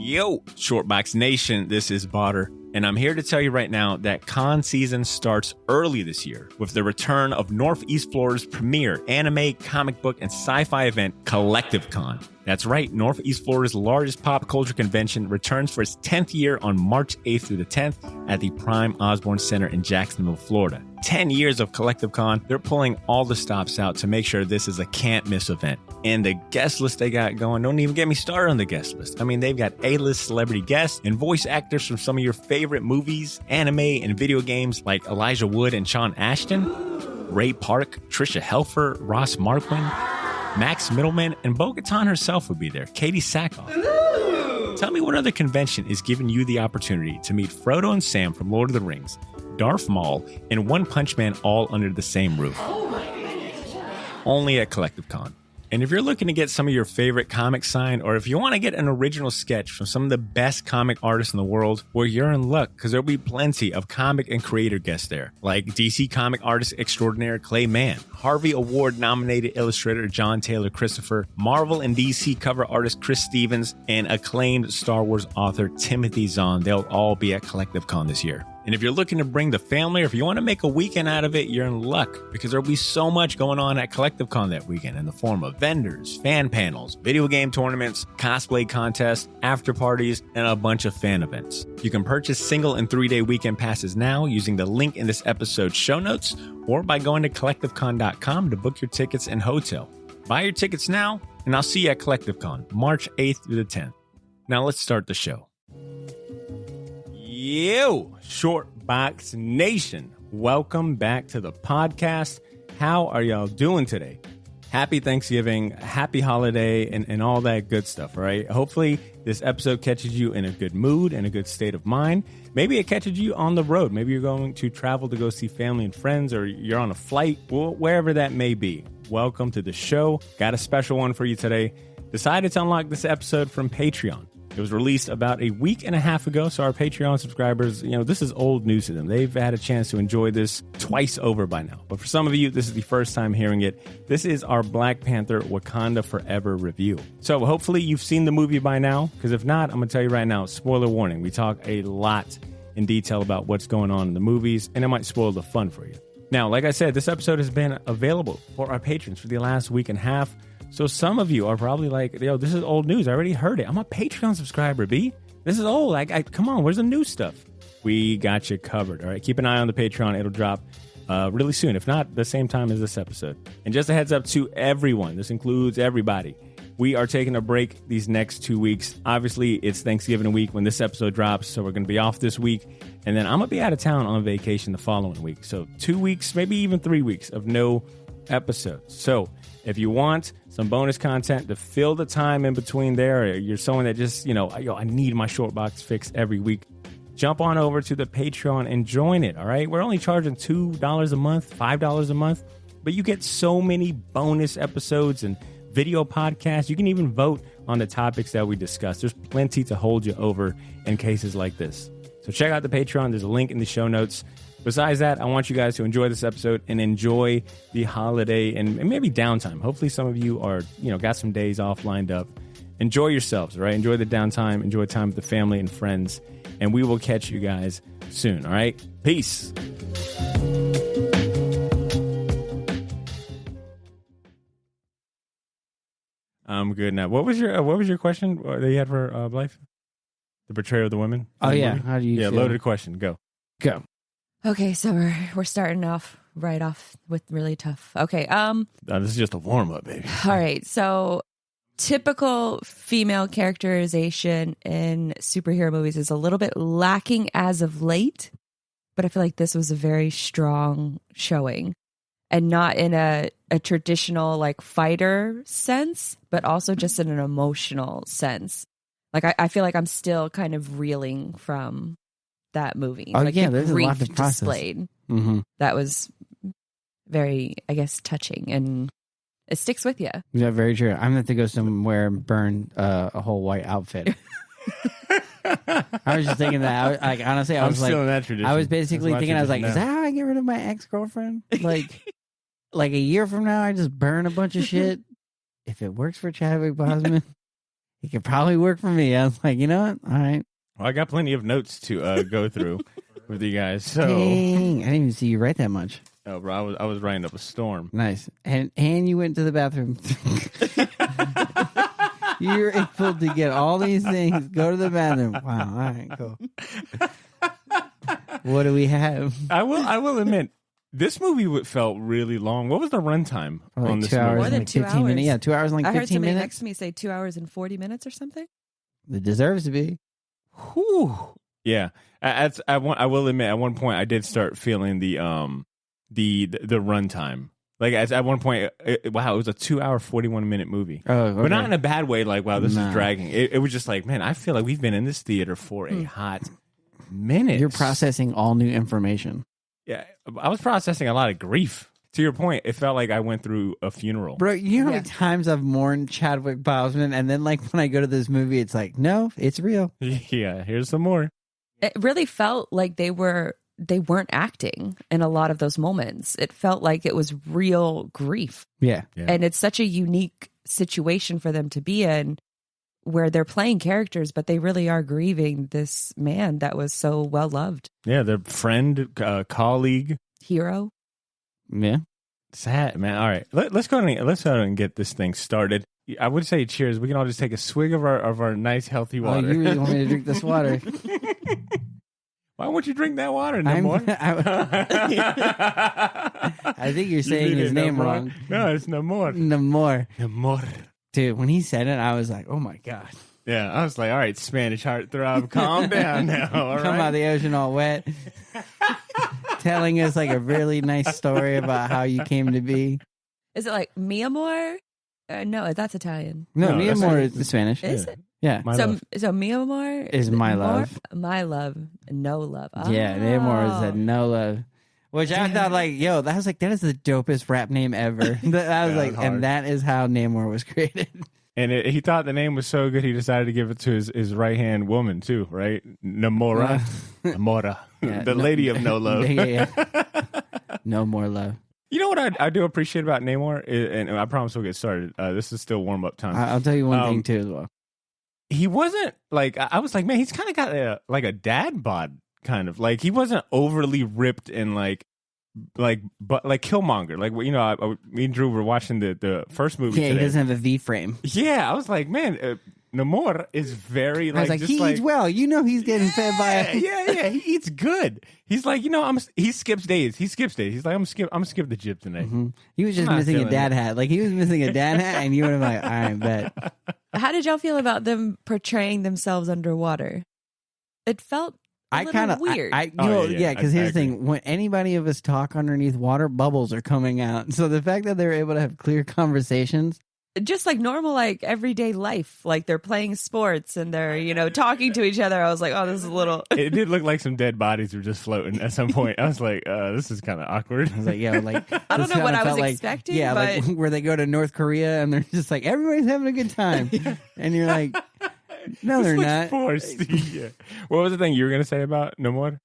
Yo, Shortbox Nation, this is Botter, and I'm here to tell you right now that con season starts early this year with the return of Northeast Florida's premier anime, comic book, and sci-fi event, Collective Con. That's right, Northeast Florida's largest pop culture convention returns for its 10th year on March 8th through the 10th at the Prime Osborne Center in Jacksonville, Florida. 10 years of Collective Con, they're pulling all the stops out to make sure this is a can't-miss event. And the guest list they got going, don't even get me started on the guest list. I mean, they've got A-list celebrity guests and voice actors from some of your favorite movies, anime, and video games like Elijah Wood and Sean Ashton, Ray Park, Trisha Helfer, Ross Marquand, Max Middleman, and Bo-Katan herself will be there, Katie Sackhoff. Tell me what other convention is giving you the opportunity to meet Frodo and Sam from Lord of the Rings, Darth Maul, and One Punch Man all under the same roof. Only at Collective Con. And if you're looking to get some of your favorite comics signed, or if you want to get an original sketch from some of the best comic artists in the world, well, you're in luck, because there'll be plenty of comic and creator guests there, like DC comic artist extraordinaire Clay Mann, Harvey Award-nominated illustrator John Taylor Christopher, Marvel and DC cover artist Chris Stevens, and acclaimed Star Wars author Timothy Zahn. They'll all be at Collective Con this year. And if you're looking to bring the family, or if you want to make a weekend out of it, you're in luck, because there'll be so much going on at Collective Con that weekend in the form of vendors, fan panels, video game tournaments, cosplay contests, after parties, and a bunch of fan events. You can purchase single and 3-day weekend passes now using the link in this episode's show notes, or by going to collectivecon.com to book your tickets and hotel. Buy your tickets now, and I'll see you at Collective Con, March 8th through the 10th. Now let's start the show. Yo, Shortbox Nation. Welcome back to the podcast. How are y'all doing today? Happy Thanksgiving, happy holiday, and all that good stuff, all right? Hopefully this episode catches you in a good mood and a good state of mind. Maybe it catches you on the road. Maybe you're going to travel to go see family and friends, or you're on a flight, wherever that may be. Welcome to the show. Got a special one for you today. Decided to unlock this episode from Patreon. It was released about a week and a half ago, so our Patreon subscribers, this is old news to them. They've had a chance to enjoy this twice over by now. But for some of you, this is the first time hearing it. This is our Black Panther Wakanda Forever review. So hopefully you've seen the movie by now, because if not, I'm going to tell you right now, spoiler warning. We talk a lot in detail about what's going on in the movies, and it might spoil the fun for you. Now, like I said, this episode has been available for our patrons for the last week and a half. So some of you are probably like, yo, this is old news. I already heard it. I'm a Patreon subscriber, B. This is old. Come on, where's the new stuff? We got you covered, all right? Keep an eye on the Patreon. It'll drop really soon, if not the same time as this episode. And just a heads up to everyone. This includes everybody. We are taking a break these next 2 weeks. Obviously, it's Thanksgiving week when this episode drops, so we're going to be off this week. And then I'm going to be out of town on vacation the following week. So 2 weeks, maybe even 3 weeks of no episodes. So if you want some bonus content to fill the time in between there, or you're someone that just, I need my Shortbox fix every week, jump on over to the Patreon and join it, all right? We're only charging $2 a month, $5 a month, but you get so many bonus episodes and video podcasts. You can even vote on the topics that we discuss. There's plenty to hold you over in cases like this. So check out the Patreon. There's a link in the show notes. Besides that, I want you guys to enjoy this episode and enjoy the holiday and maybe downtime. Hopefully some of you are, got some days off lined up. Enjoy yourselves, right? Enjoy the downtime. Enjoy time with the family and friends. And we will catch you guys soon, all right? Peace. I'm good now. What was your question that you had for Blythe? The portrayal of the women? Oh, yeah. Movie? How do you feel? Loaded question. Go. Okay, so we're starting off right off with really tough. Okay, this is just a warm up, baby. All right, so typical female characterization in superhero movies is a little bit lacking as of late, but I feel like this was a very strong showing, and not in a traditional like fighter sense, but also just in an emotional sense. Like I feel like I'm still kind of reeling from that movie. Oh, like yeah, the there's a lot of process. Displayed. Mm-hmm. That was very, I guess, touching, and it sticks with you. Yeah, very true. I'm going to have to go somewhere and burn a whole white outfit. I was just thinking that. Honestly, I was still in that tradition. I was basically thinking, I was like, is that how I get rid of my ex-girlfriend? Like a year from now, I just burn a bunch of shit. If it works for Chadwick Boseman, He could probably work for me. I was like, you know what? All right. Well, I got plenty of notes to go through with you guys. So, Dang, I didn't even see you write that much. oh, bro, I was writing up a storm. Nice. And you went to the bathroom. You're able to get all these things, go to the bathroom. Wow. All right, cool. What do we have? I will admit, this movie felt really long. What was the runtime Like on this 2 hours, movie? More than like 2 15 minutes. hours. Yeah, 2 hours and like I heard 15 somebody minutes. next to me say 2 hours and 40 minutes or something. It deserves to be. Whew. Yeah, I will admit, at one point I did start feeling the runtime. Like at one point, wow, it was a 2 hour 41 minute movie, Oh, okay. but not in a bad way. Like, wow, this Nah. is dragging. It was just like, man, I feel like we've been in this theater for a hot minute. You're processing all new information. Yeah, I was processing a lot of grief. To your point, it felt like I went through a funeral. Bro, you know how Yeah. many times I've mourned Chadwick Boseman, and then like when I go to this movie, it's like, no, it's real. Yeah, here's some more. It really felt like they weren't acting in a lot of those moments. It felt like it was real grief. Yeah. Yeah. And it's such a unique situation for them to be in where they're playing characters, but they really are grieving this man that was so well loved. Yeah, their friend, colleague. Hero. Yeah. Sad, man. All right, let's go ahead and get this thing started. I would say cheers. We can all just take a swig of our nice healthy Oh, water. you really want me to drink this water? Why won't you drink that water no more? I think you're saying his name wrong. No, it's no more. No more. No more. Dude, when he said it, I was like, oh my God. Yeah, I was like, all right, Spanish heartthrob, calm down now. All Come out of right. the ocean all wet. Telling us like a really nice story about how you came to be. Is it like mi amor? No, that's Italian. No, No, me and that's- more is the Spanish. Is it? Yeah. My so love. so mi amor Is my more- love. My love, no love. Yeah, Namor is Oh. a no love. Which I thought like, yo, that was like, that is the dopest rap name ever. I was Yeah, like, it's hard. and that is how Namor was created. And he thought the name was so good, he decided to give it to his right hand woman too, right? Namora, Namora, Yeah, the no- lady of no love. Yeah. No more love. You know what I do appreciate about Namor, and I promise we'll get started. This is still warm up time. I'll tell you one thing too as well. He wasn't like, I was like, man, he's kind of got a dad bod, kind of like he wasn't overly ripped and but like Killmonger, like you know, me and Drew were watching the first movie. Yeah, today. he doesn't have a V frame. Yeah, I was like, man, Namor is very I was like, just he eats well. You know, he's getting fed by. yeah, he eats good. He's like, you know, he skips days. He's like, I'm skip the gym today. Mhm. He was just I'm not missing a feeling dad hat. Like he was missing a dad hat, and you would have like, all right, bet. How did y'all feel about them portraying themselves underwater? It felt a little weird. I Oh, know, yeah, because I here's the agree. thing: when anybody of us talk underneath water, bubbles are coming out. So the fact that they were able to have clear conversations, Just like normal, like everyday life, like they're playing sports and they're talking to each other. I was like, oh, this is a little. It did look like some dead bodies were just floating at some point. I was like, this is kind of awkward. I was like, yo, like I don't this know what kinda I was felt like- expecting, Yeah, like but- where they go to North Korea and they're just like everybody's having a good time, and you're like, no, they're This looks not. forced. Yeah. What was the thing you were gonna say about Namor?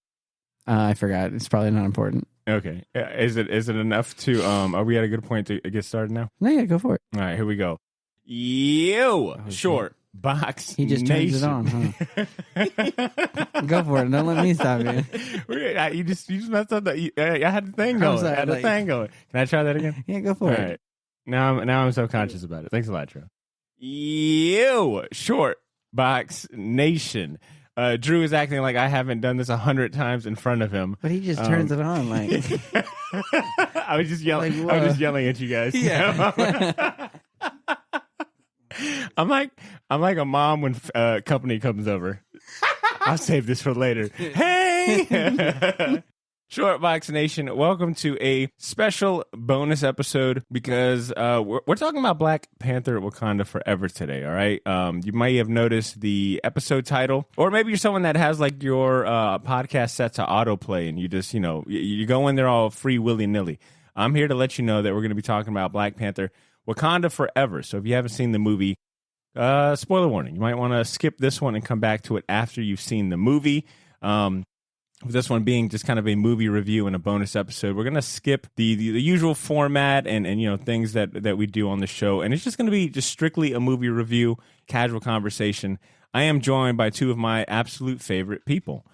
I forgot. It's probably not important. Okay, is it enough to? Are we at a good point to get started now? No, yeah, go for it. All right, here we go. You short box. He just turns it on, huh? Go for it. Don't let me stop you. You just messed up. I had the thing I'm going. sorry, I had the like- thing going. Can I try that again? Yeah, go for All it. right. Now I'm subconscious about it. Thanks a lot, Drew. You short box nation. Drew is acting like I haven't done this 100 times in front of him. But he just turns it on, like. I was just yelling. Like, I was whoa. just yelling at you guys. Yeah. I'm like a mom when company comes over. I'll save this for later. Hey, Short Box Nation, welcome to a special bonus episode because we're talking about Black Panther: Wakanda Forever today. All right, you might have noticed the episode title, or maybe you're someone that has like your podcast set to autoplay, and you just you go in there all free willy nilly. I'm here to let you know that we're going to be talking about Black Panther: Wakanda Forever. So if you haven't seen the movie, spoiler warning, you might want to skip this one and come back to it after you've seen the movie. This one being just kind of a movie review and a bonus episode. We're gonna skip the usual format and things that we do on the show, and it's just gonna be just strictly a movie review, casual conversation. I am joined by two of my absolute favorite people,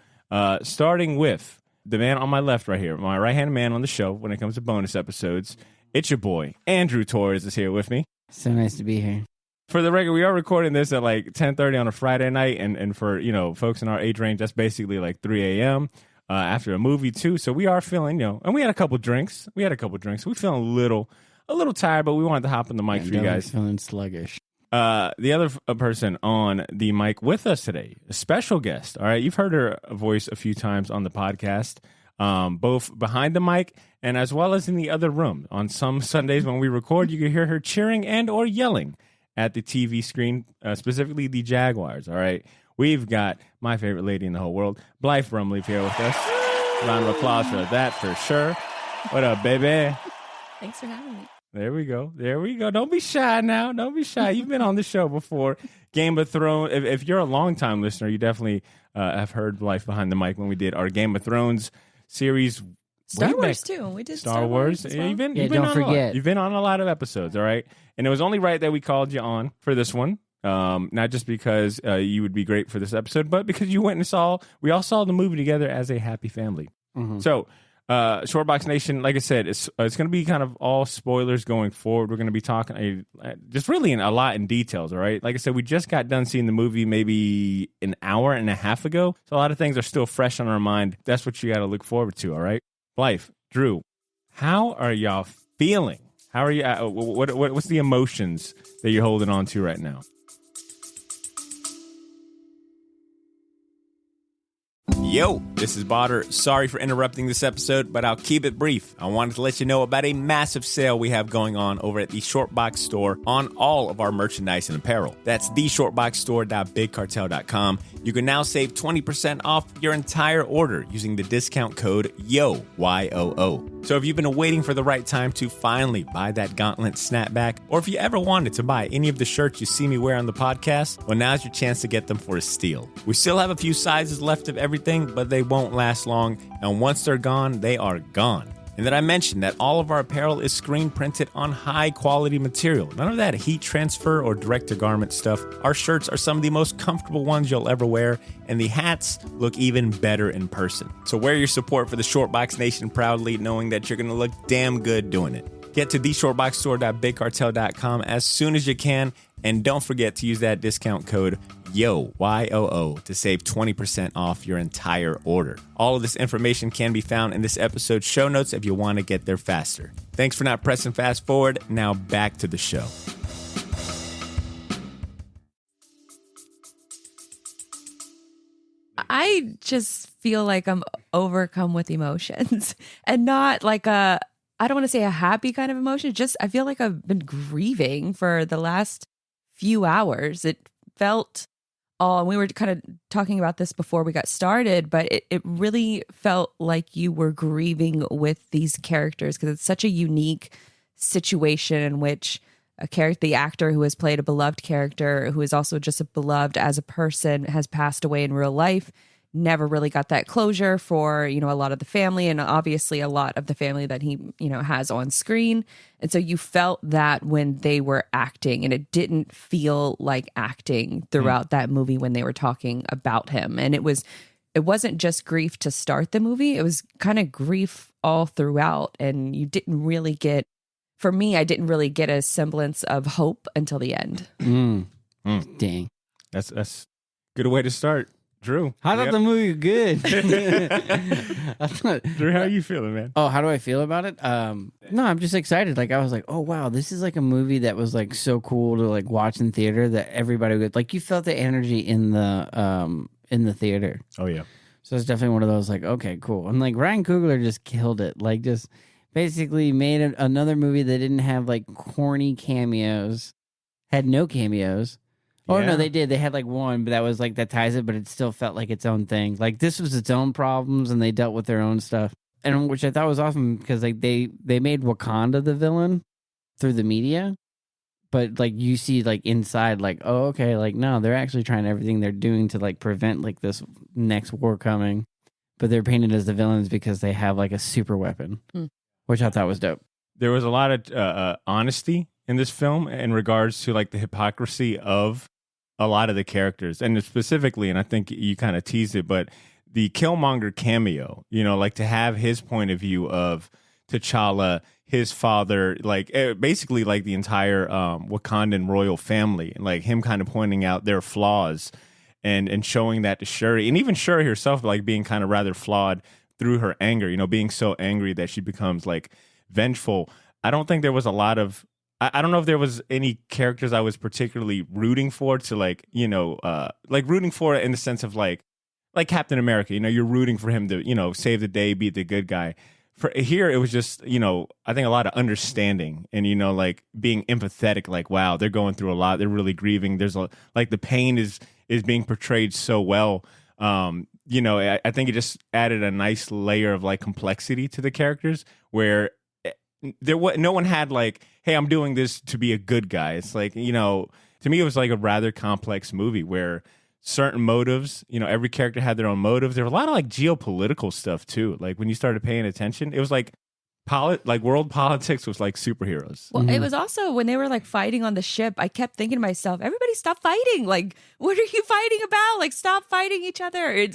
starting with the man on my left right here, my right hand man on the show when it comes to bonus episodes. It's your boy Andrew Torres is here with me. So nice to be here. For the record, we are recording this at like 10:30 on a Friday night, and for folks in our age range, that's basically like 3 a.m. After a movie too. So we are feeling and we had a couple drinks. We feeling a little tired, but we wanted to hop on the mic for you guys. Feeling sluggish. The other person on the mic with us today, a special guest. All right, you've heard her voice a few times on the podcast, both behind the mic and as well as in the other room. On some Sundays when we record, you can hear her cheering and or yelling at the TV screen, specifically the Jaguars. All right, we've got my favorite lady in the whole world, Blythe Rumley, here with us. Round of applause for that for sure. What up, baby? Thanks for having me. There we go. Don't be shy now. Don't be shy. You've been on the show before. Game of Thrones. If you're a longtime listener, you definitely have heard Life Behind the Mic when we did our Game of Thrones series. Star Wars too. We did Star Wars. as well. You've been don't on forget. You've been on a lot of episodes, all right? And it was only right that we called you on for this one. Not just because you would be great for this episode, but because you went and we all saw the movie together as a happy family. Mm-hmm. So, Shortbox Nation, like I said, it's going to be kind of all spoilers going forward. We're going to be talking just really a lot in details, all right? Like I said, we just got done seeing the movie maybe an hour and a half ago, so a lot of things are still fresh on our mind. That's what you got to look forward to, all right? Blythe, Drew, how are y'all feeling? How are you? What's the emotions that you're holding on to right now? Yo, this is Botter. Sorry for interrupting this episode, but I'll keep it brief. I wanted to let you know about a massive sale we have going on over at the Shortbox Store on all of our merchandise and apparel. That's theshortboxstore.bigcartel.com. You can now save 20% off your entire order using the discount code YOO, Y-O-O. So if you've been waiting for the right time to finally buy that gauntlet snapback, or if you ever wanted to buy any of the shirts you see me wear on the podcast, well, now's your chance to get them for a steal. We still have a few sizes left of everything, but they won't last long, and once they're gone, they are gone. And then I mentioned that all of our apparel is screen printed on high quality material. None of that heat transfer or direct to garment stuff. Our shirts are some of the most comfortable ones you'll ever wear, and the hats look even better in person. So wear your support for the Shortbox Nation proudly, knowing that you're going to look damn good doing it. Get to theshortboxstore.bigcartel.com as soon as you can, and don't forget to use that discount code YOO, Y-O-O, to save 20% off your entire order. All of this information can be found in this episode's show notes if you want to get there faster. Thanks for not pressing fast forward. Now back to the show. I just feel like I'm overcome with emotions and not like I don't want to say a happy kind of emotion. Just I feel like I've been grieving for the last few hours. It felt and we were kind of talking about this before we got started, but it really felt like you were grieving with these characters because it's such a unique situation in which the actor who has played a beloved character, who is also just a beloved as a person, has passed away in real life. Never really got that closure for, a lot of the family, and obviously a lot of the family that he, has on screen. And so you felt that when they were acting, and it didn't feel like acting throughout that movie when they were talking about him. And it wasn't just grief to start the movie. It was kind of grief all throughout. And you didn't really get, for me, I didn't really get a semblance of hope until the end. Dang. That's a good way to start. Drew, I thought the movie was good. Drew, how are you feeling, man? Oh, how do I feel about it? No, I'm just excited. Like I was like, oh wow, this is like a movie that was like so cool to like watch in theater that everybody would like. You felt the energy in the theater. Oh yeah. So it's definitely one of those like, okay, cool. And like Ryan Coogler just killed it. Like just basically made another movie that didn't have like corny cameos, had no cameos. Oh, Yeah. no, they did. They had like one, but that was like, that ties it, but it still felt like its own thing. Like this was its own problems and they dealt with their own stuff. And which I thought was awesome because like they made Wakanda the villain through the media. But like you see like inside, like, oh, okay, like no, they're actually trying everything they're doing to like prevent like this next war coming. but they're painted as the villains because they have like a super weapon, which I thought was dope. There was a lot of honesty in this film in regards to like the hypocrisy of a lot of the characters, and specifically, and I think you kind of teased it, but the Killmonger cameo, you know, like to have his point of view of T'Challa, his father, like basically like the entire Wakandan royal family, and like him kind of pointing out their flaws and showing that to Shuri, and even Shuri herself, like being kind of rather flawed through her anger, you know, being so angry that she becomes like vengeful. I don't think there was a lot of I don't know if there was any characters I was particularly rooting for to like, you know, like rooting for in the sense of like Captain America, you know, you're rooting for him to, you know, save the day, be the good guy. For here, it was just, you know, I think a lot of understanding and, you know, like being empathetic, like, wow, they're going through a lot. They're really grieving. There's like the pain is being portrayed so well. You know, I think it just added a nice layer of like complexity to the characters where no one had like, hey, I'm doing this to be a good guy. It's like, you know, to me, it was like a rather complex movie where certain motives, you know, every character had their own motives. There were a lot of like geopolitical stuff too. Like when you started paying attention, it was like world politics was like superheroes. Well, it was also when they were like fighting on the ship, I kept thinking to myself, everybody stop fighting. Like, what are you fighting about? Like, stop fighting each other.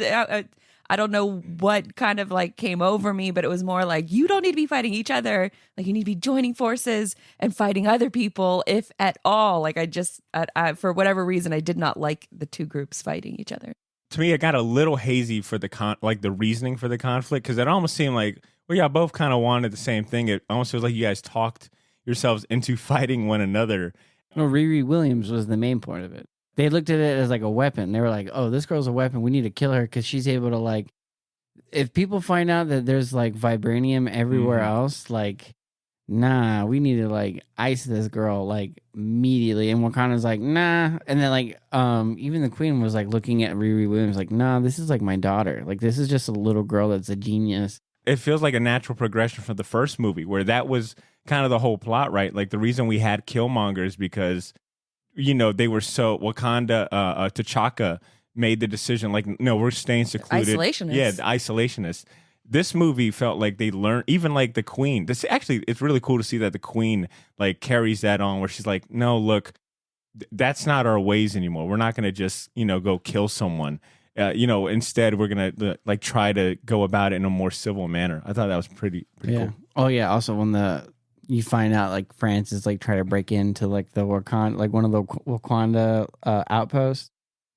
I don't know what kind of like came over me, but it was more like, you don't need to be fighting each other. Like, you need to be joining forces and fighting other people, if at all. Like, I for whatever reason, I did not like the two groups fighting each other. To me, it got a little hazy for the reasoning for the conflict, because it almost seemed like, well, yeah, both kind of wanted the same thing. It almost feels like you guys talked yourselves into fighting one another. No, Riri Williams was the main point of it. They looked at it as like a weapon. They were like, oh, this girl's a weapon. We need to kill her because she's able to like, if people find out that there's like vibranium everywhere else, like, nah, we need to like ice this girl like immediately. And Wakanda's like, nah. And then like, even the queen was like looking at Riri Williams like, nah, this is like my daughter. Like, this is just a little girl that's a genius. It feels like a natural progression from the first movie where that was kind of the whole plot, right? Like the reason we had Killmonger is because, you know, they were so Wakanda, T'Chaka made the decision like, no, we're staying secluded. Isolationists. Yeah, the isolationists. This movie felt like they learned, even like the queen. This actually, it's really cool to see that the queen like carries that on where she's like, no, look, that's not our ways anymore. We're not going to just, you know, go kill someone. You know, instead we're going to like try to go about it in a more civil manner. I thought that was pretty cool. Oh yeah. Also when you find out like France is like trying to break into like the Wakanda, like one of the Wakanda outposts.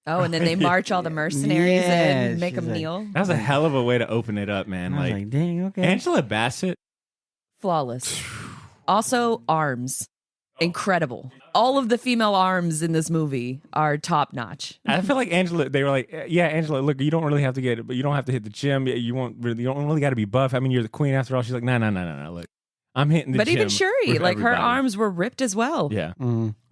Oh, and then they march all the mercenaries and make them kneel. That was a hell of a way to open it up, man. I was like, dang, okay. Angela Bassett. Flawless. Also, arms. Incredible. All of the female arms in this movie are top notch. I feel like Angela, they were like, yeah, Angela, look, you don't really have to get it, but you don't have to hit the gym. You don't really got to be buff. I mean, you're the queen after all. She's like, no, look. I'm hitting the gym. But even Shuri, like her arms were ripped as well. Yeah.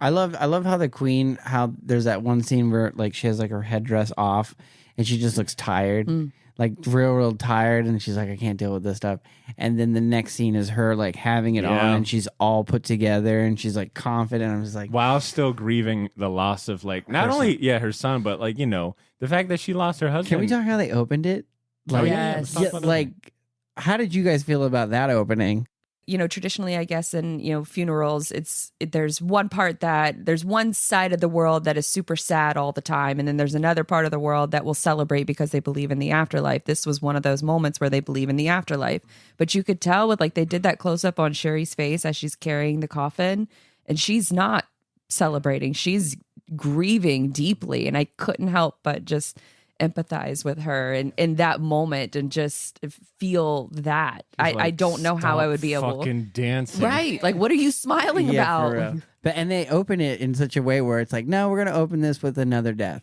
I love how the queen, how there's that one scene where like she has like her headdress off and she just looks tired, like real tired. And she's like, I can't deal with this stuff. And then the next scene is her like having it on and she's all put together and she's like confident. I'm just like, while still grieving the loss of like, not only, her son, but like, you know, the fact that she lost her husband. Can we talk how they opened it? Like, yes. Like, how did you guys feel about that opening? You know, traditionally, I guess, in, you know, funerals, there's one side of the world that is super sad all the time. And then there's another part of the world that will celebrate because they believe in the afterlife. This was one of those moments where they believe in the afterlife. But you could tell with like, they did that close up on Shuri's face as she's carrying the coffin and she's not celebrating. She's grieving deeply. And I couldn't help but just empathize with her in that moment and just feel that. I don't know how I would be able fucking dancing. Right. Like, what are you smiling about? And they open it in such a way where it's like, no, we're going to open this with another death.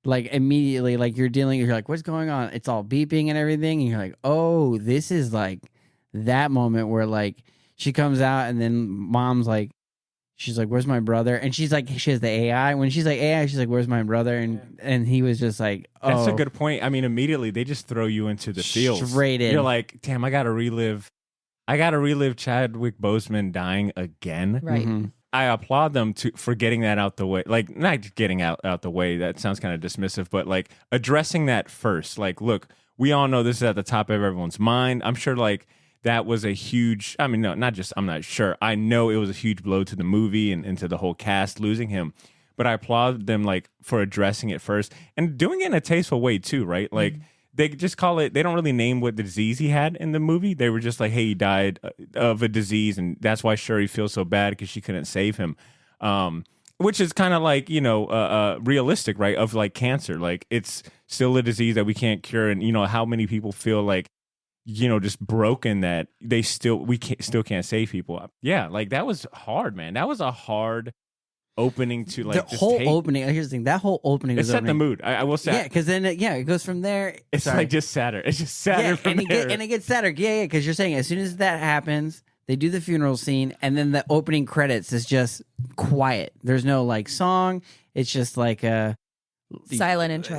Like immediately, like you're like, what's going on? It's all beeping and everything. And you're like, oh, this is like that moment where like she comes out and then mom's like, she's like, where's my brother? And she's like, she has the AI. When she's like AI, she's like, where's my brother? And he was just like, oh. That's a good point. I mean, immediately they just throw you into the field. Straight in. You're like, damn, I got to relive Chadwick Boseman dying again. Right. I applaud them for getting that out the way. Like, not getting out the way. That sounds kind of dismissive, but like addressing that first. Like, look, we all know this is at the top of everyone's mind. I'm sure like that was a huge, I mean, no, not just, I'm not sure. I know it was a huge blow to the movie and to the whole cast losing him. But I applaud them like for addressing it first and doing it in a tasteful way too, right? Like they just call it, they don't really name what the disease he had in the movie. They were just like, hey, he died of a disease, and that's why Shuri feels so bad because she couldn't save him. Which is kind of like, you know, realistic, right? Of like cancer. Like it's still a disease that we can't cure. And, you know, how many people feel like, you know, just broken that we still can't save people. Yeah, like that was hard, man. That was a hard opening to like the whole opening. Here's the thing: that whole opening it set the mood. I will say, yeah, because then it goes from there. It's like just sadder. It's just sadder from there, and it gets sadder. Yeah, because you're saying as soon as that happens, they do the funeral scene, and then the opening credits is just quiet. There's no like song. It's just like a silent intro.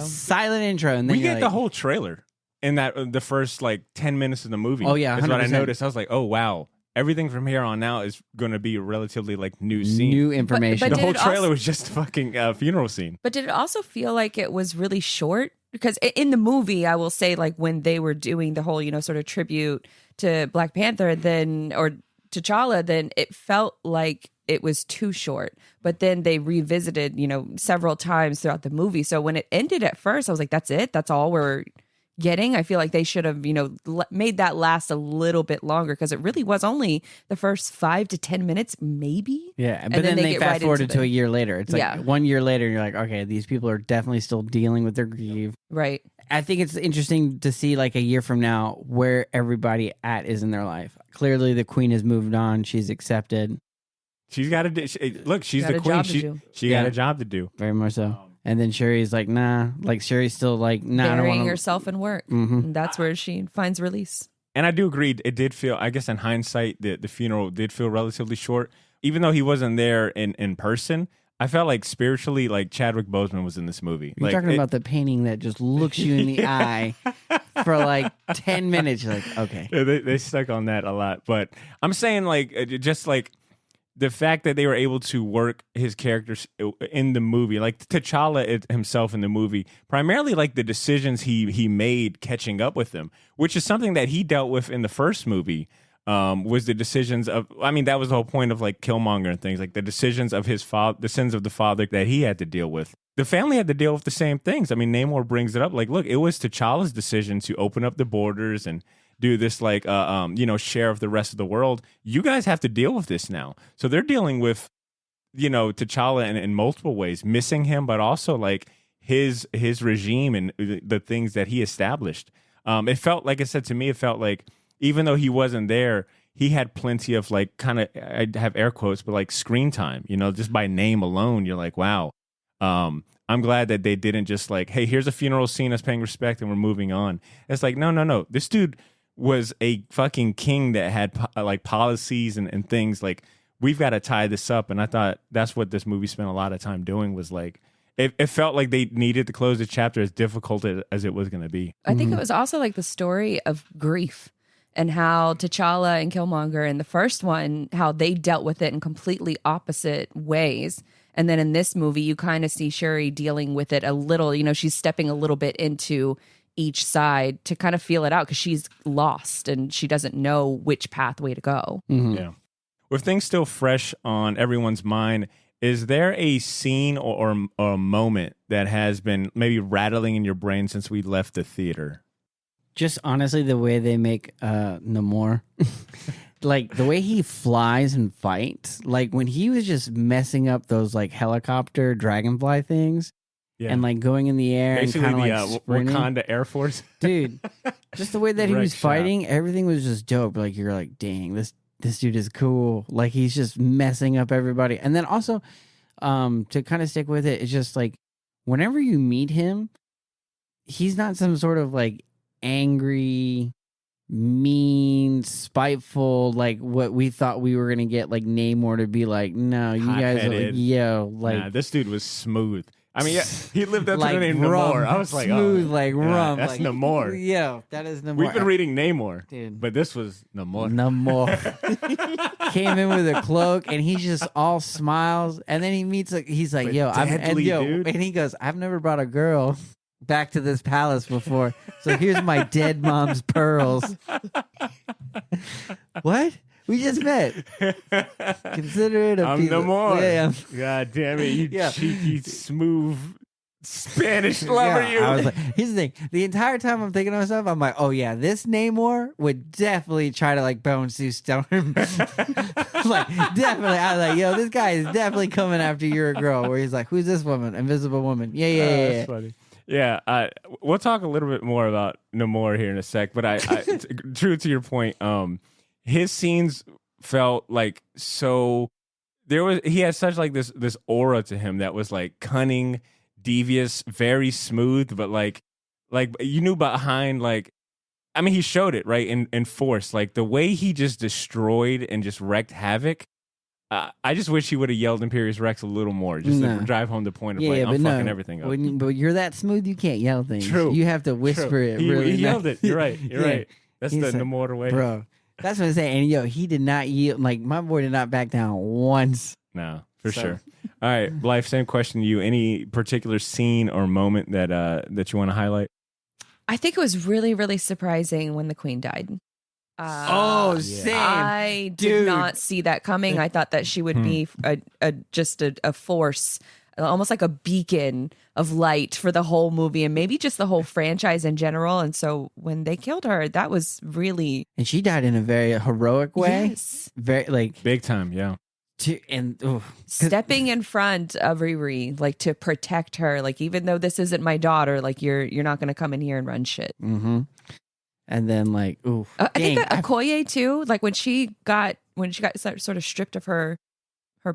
And then we get the whole trailer in that the first like 10 minutes of the movie. Oh yeah, 100%. That's what I noticed. I was like, oh wow. Everything from here on out is going to be relatively like new scene. New information. But the whole trailer was just a fucking funeral scene. But did it also feel like it was really short? Because in the movie, I will say, like when they were doing the whole, you know, sort of tribute to Black Panther, then or T'Challa, then it felt like it was too short. But then they revisited, you know, several times throughout the movie. So when it ended at first, I was like, that's it. That's all we're getting. I feel like they should have, you know, made that last a little bit longer because it really was only the first 5 to 10 minutes, maybe. Yeah, but then they fast forwarded to a year later. It's like 1 year later, and you're like, okay, these people are definitely still dealing with their grief. Right. I think it's interesting to see like a year from now where everybody is in their life. Clearly, the queen has moved on. She's accepted. She's got to look. She's the queen. She got a job to do. Very much so. And then Shuri's like, nah. Like Shuri's still like, nah. Burying I don't want herself in work. Mm-hmm. And that's where she finds release. And I do agree. It did feel, I guess in hindsight, the funeral did feel relatively short. Even though he wasn't there in person, I felt like spiritually, like Chadwick Boseman was in this movie. You're talking about the painting that just looks you in the eye for like 10 minutes. You're like, okay. Yeah, they stuck on that a lot. But I'm saying like, just like, the fact that they were able to work his characters in the movie, like T'Challa himself in the movie, primarily like the decisions he made catching up with them, which is something that he dealt with in the first movie, was the decisions of, I mean, that was the whole point of like Killmonger and things, like the decisions of his father, the sins of the father that he had to deal with. The family had to deal with the same things. I mean, Namor brings it up, like, look, it was T'Challa's decision to open up the borders and do this like you know, share of the rest of the world. You guys have to deal with this now. So they're dealing with, you know, T'Challa in multiple ways, missing him, but also like his regime and the things that he established. It felt, like I said, to me, it felt like even though he wasn't there, he had plenty of like kind of, I have air quotes, but like screen time, you know, just by name alone, you're like, wow. I'm glad that they didn't just like, hey, here's a funeral scene, us paying respect and we're moving on. It's like, no. This dude was a fucking king that had like policies and things. Like, we've got to tie this up. And I thought that's what this movie spent a lot of time doing, was like, it felt like they needed to close the chapter as difficult as it was going to be. I think it was also like the story of grief and how T'Challa and Killmonger in the first one, how they dealt with it in completely opposite ways. And then in this movie, you kind of see Shuri dealing with it a little, you know, she's stepping a little bit into each side to kind of feel it out because she's lost and she doesn't know which pathway to go. Mm-hmm. Yeah. With things still fresh on everyone's mind, is there a scene or a moment that has been maybe rattling in your brain since we left the theater? Just honestly, the way they make Namor, like the way he flies and fights, like when he was just messing up those like helicopter dragonfly things. Yeah. And like going in the air, basically and kind of like Wakanda Air Force, dude. Just the way that he was fighting, everything was just dope. Like you're like, dang, this dude is cool. Like he's just messing up everybody. And then also, to kind of stick with it, it's just like whenever you meet him, he's not some sort of like angry, mean, spiteful, like what we thought we were gonna get, like Namor to be like, no, you guys are like, yo, like nah, this dude was smooth. I mean, yeah, he lived up to Like the name rum. Namor. I was like, Smooth oh, like yeah, rum. That's like, Namor. Yeah, that is Namor. We've been reading Namor, Dude. but this was Namor. Namor. Came in with a cloak and he's just all smiles. And then he meets he's like, But yo, deadly, dude. and he goes, I've never brought a girl back to this palace before. So here's my dead mom's pearls. What? We just met. Consider it a I'm piece of- Namor. Yeah. God damn it, you Yeah. cheeky, smooth Spanish lover, you. I was like, here's the thing. The entire time I'm thinking to myself, I'm like, oh yeah, this Namor would definitely try to like bone Sue Storm. Like, definitely. I was like, yo, this guy is definitely coming after your girl. Where he's like, who's this woman? Invisible woman. Yeah. That's funny. Yeah, we'll talk a little bit more about Namor here in a sec. But true to your point, his scenes felt like so. He had such like this aura to him that was like cunning, devious, very smooth, but like you knew behind like. I mean, he showed it right in force, like the way he just destroyed and just wreaked havoc. I just wish he would have yelled Imperious Rex a little more, just to drive home the point of I'm fucking everything up. But you're that smooth, you can't yell things. True. You have to whisper it. He Really yelled it. You're right. You're right. That's He's the like, Namor way. Bro, that's what I'm saying. And yo, he did not yield. Like, my boy did not back down once. No, for sure. All right, Blythe, same question to you. Any particular scene or moment that you want to highlight? I think it was really, really surprising when the queen died. Same. I did not see that coming. I thought that she would be just a force, almost like a beacon of light for the whole movie and maybe just the whole franchise in general. And so when they killed her, that was really... And she died in a very heroic way. Yes. Very, like... Big time, yeah. Stepping in front of Riri, like to protect her. Like, even though this isn't my daughter, like you're not going to come in here and run shit. Mm-hmm. And then like, I think Okoye too. Like when she got sort of stripped of her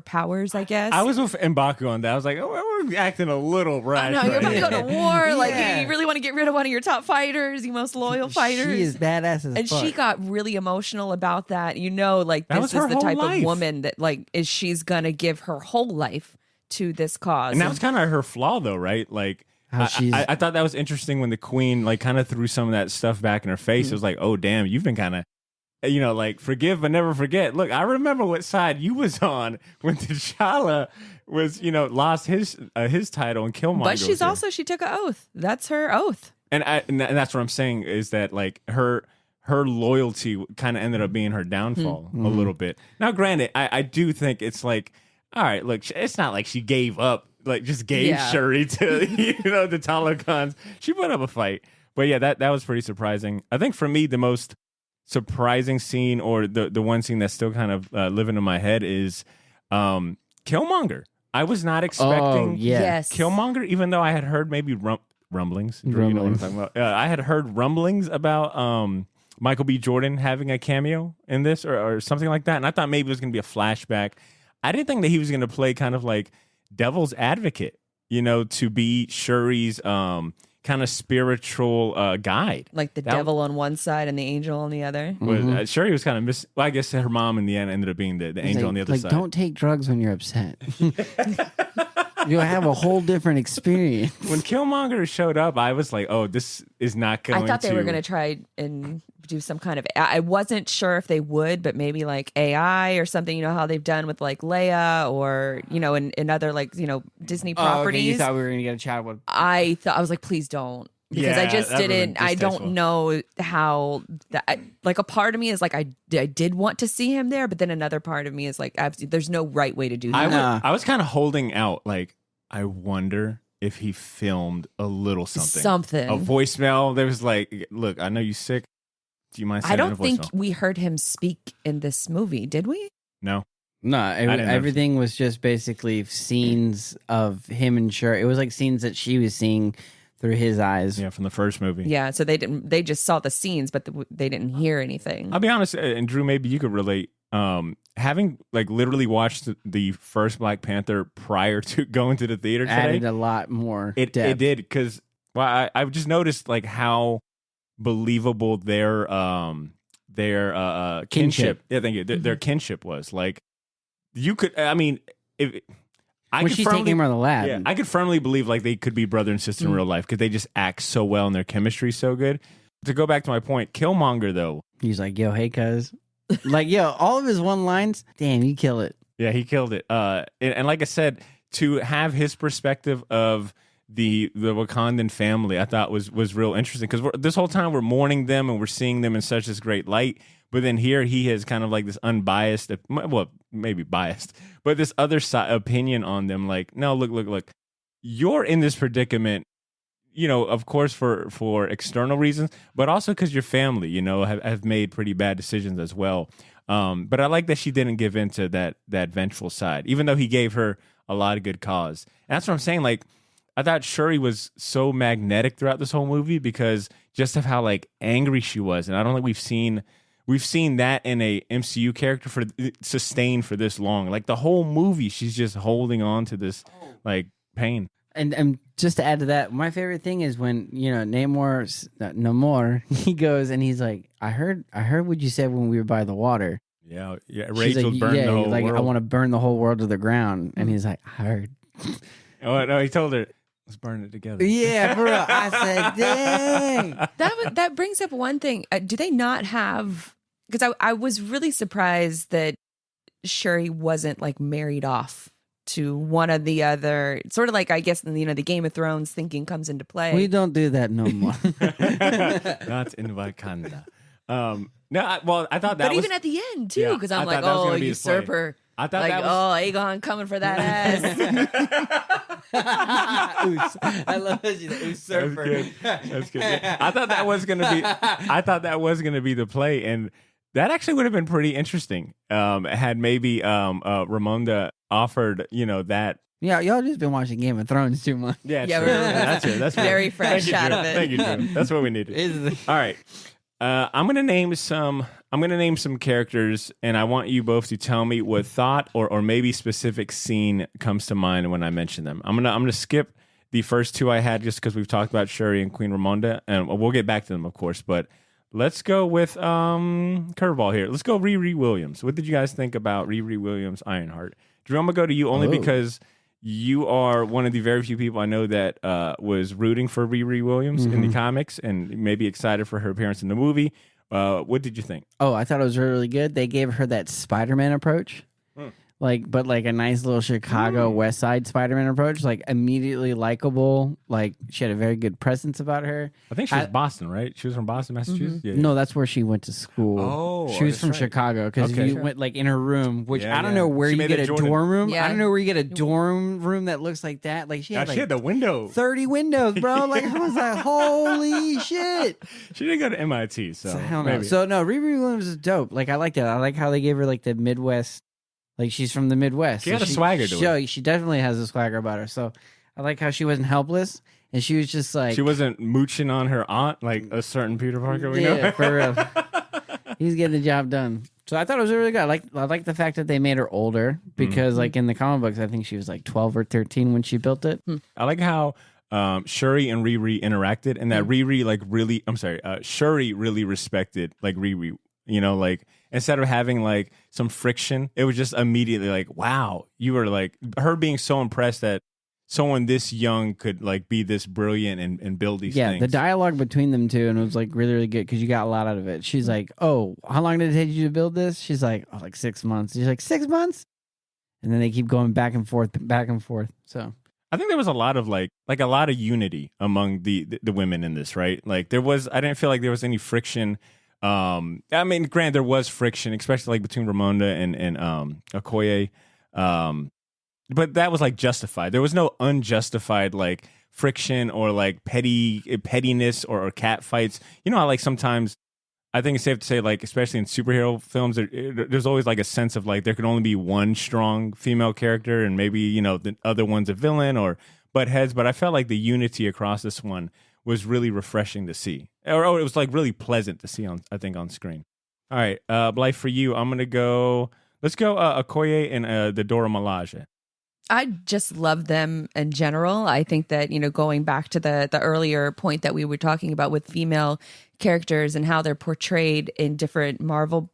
powers, I guess. I was with M'Baku on that. I was like, oh, we're acting a little rash. No, you're about to right go to war. Like you really want to get rid of one of your top fighters, your most loyal fighters. She is badass as and fuck. she got really emotional about that. You know, like That this was is her the type whole life. of woman that like she's gonna give her whole life to this cause. And that was kind of her flaw, though, right? Like, I thought that was interesting when the queen like kind of threw some of that stuff back in her face. It was like, oh damn, you've been kind of, like forgive but never forget. Look, I remember what side you was on when T'Challa was, lost his title and Killmonger. But she's also she took an oath. That's her oath. And that's what I'm saying is that like her loyalty kind of ended up being her downfall a little bit. Now, granted, I do think it's like, all right, look, it's not like she gave up. Like just gave Shuri to the Talokans. She put up a fight, but yeah, that was pretty surprising. I think for me the most surprising scene, or the one scene that's still kind of living in my head, is Killmonger. I was not expecting Killmonger, even though I had heard maybe rumblings. You know what I'm talking about? I had heard rumblings about Michael B. Jordan having a cameo in this or something like that, and I thought maybe it was going to be a flashback. I didn't think that he was going to play kind of like devil's advocate, to be Shuri's kind of spiritual guide. Like the devil on one side and the angel on the other. Shuri was kind of I guess her mom in the end ended up being the angel on the other side. Don't take drugs when you're upset. You'll have a whole different experience. When Killmonger showed up, I was like, oh, this is not going to... I thought they were going to try and do some kind of... I wasn't sure if they would, but maybe like AI or something, how they've done with like Leia or, in other like, Disney properties. Okay, you thought we were going to get a Chadwick. I was like, please don't. Because I just didn't, I don't know how, like a part of me is like, I did want to see him there, but then another part of me is like, there's no right way to do that. I was kind of holding out, like, I wonder if he filmed a little something. A voicemail. There was like, look, I know you're sick. Do you mind sending I don't think we heard him speak in this movie, did we? No. No, everything was just basically scenes of him and Shuri. It was like scenes that she was seeing through his eyes. Yeah, from the first movie. Yeah, so they just saw the scenes, but they didn't hear anything. I'll be honest, and Drew, maybe you could relate. Having like literally watched the first Black Panther prior to going to the theater today, added a lot more. It did, because I've just noticed like how believable their kinship. Yeah, thank you. Their kinship was like, you could. I mean, when she's taking him around the lab. Yeah, I could firmly believe like they could be brother and sister in real life because they just act so well and their chemistry so good. To go back to my point, Killmonger though, he's like, yo, hey, cuz. Like, yo, all of his one lines, damn, you kill it. yeah, he killed it. And like I said, to have his perspective of the Wakandan family, I thought was real interesting because this whole time we're mourning them and we're seeing them in such this great light. But then here he has kind of like this unbiased, well, maybe biased, but this other side opinion on them. Like, no, look, you're in this predicament, of course for external reasons, but also because your family, have made pretty bad decisions as well. But I like that she didn't give in to that vengeful side, even though he gave her a lot of good cause. And that's what I'm saying. Like, I thought Shuri was so magnetic throughout this whole movie because just of how like angry she was, and I don't think we've seen that in a MCU character sustained for this long. Like the whole movie, she's just holding on to this like pain. And just to add to that, my favorite thing is when Namor he goes and he's like, I heard what you said when we were by the water. Yeah. Rachel like, burned the whole like, world. I want to burn the whole world to the ground, and he's like, I heard. Oh no, he told her, let's burn it together. Yeah, for real. I said, dang. That brings up one thing. Do they not have? Because I was really surprised that Shuri wasn't like married off to one or the other. Sort of like, I guess, the Game of Thrones thinking comes into play. We don't do that no more. Not in Wakanda. No, I thought that but was... even at the end, too, because I'm like, oh, usurper. I thought like, that was... Aegon coming for that ass. I love that she's a usurper. That's good. I thought that was gonna be the play, and that actually would have been pretty interesting. Had maybe Ramonda offered, that. Yeah, y'all just been watching Game of Thrones too much. Yeah, Yeah, true. That's it. That's very fresh out of it. Thank you, Drew. That's what we needed. All right. I'm gonna name some characters, and I want you both to tell me what thought or maybe specific scene comes to mind when I mention them. I'm gonna skip the first two I had just because we've talked about Shuri and Queen Ramonda, and we'll get back to them, of course. But let's go with curveball here. Let's go Riri Williams. What did you guys think about Riri Williams Ironheart? Drew, I'm gonna go to you only because you are one of the very few people I know that was rooting for Riri Williams in the comics and maybe excited for her appearance in the movie. What did you think? Oh, I thought it was really good. They gave her that Spider-Man approach. But a nice little Chicago West Side Spider-Man approach, like immediately likable. Like she had a very good presence about her. I think she was Boston, right? She was from Boston, Massachusetts. Yeah, No, that's where she went to school. Oh, she was from Chicago because if you went in her room, which I don't know where you get a dorm room. Yeah. I don't know where you get a dorm room that looks like that. Like she had she had the window, 30 windows, bro. Like I was like, holy shit. She didn't go to MIT, so hell no. So no, Riri Williams is dope. Like I like that. I like how they gave her like the Midwest. Like she's from the Midwest. She had a swagger to her. She definitely has a swagger about her. So I like how she wasn't helpless and she was just like she wasn't mooching on her aunt like a certain Peter Parker we know. Yeah, for real. He's getting the job done. So I thought it was really good. I like the fact that they made her older because like in the comic books I think she was like 12 or 13 when she built it. I like how Shuri and Riri interacted and that Shuri really respected like Riri, like instead of having like some friction, it was just immediately like, wow, you were like her being so impressed that someone this young could like be this brilliant and build these things. Yeah, the dialogue between them two, and it was like really, really good because you got a lot out of it. She's like, oh, how long did it take you to build this? She's like, oh, like 6 months. She's like, 6 months? And then they keep going back and forth. So I think there was a lot of like a lot of unity among the women in this, right? Like I didn't feel like there was any friction. I mean, granted, there was friction, especially like between Ramonda and Okoye. But that was like justified. There was no unjustified like friction or like pettiness or cat fights. How like sometimes I think it's safe to say like, especially in superhero films, there's always like a sense of like there can only be one strong female character and maybe, the other one's a villain or butt heads. But I felt like the unity across this one was really refreshing to see. Or it was like really pleasant to see on screen. All right, Blythe, for you, I'm going to go, let's go Okoye and the Dora Milaje. I just love them in general. I think that, going back to the earlier point that we were talking about with female characters and how they're portrayed in different Marvel,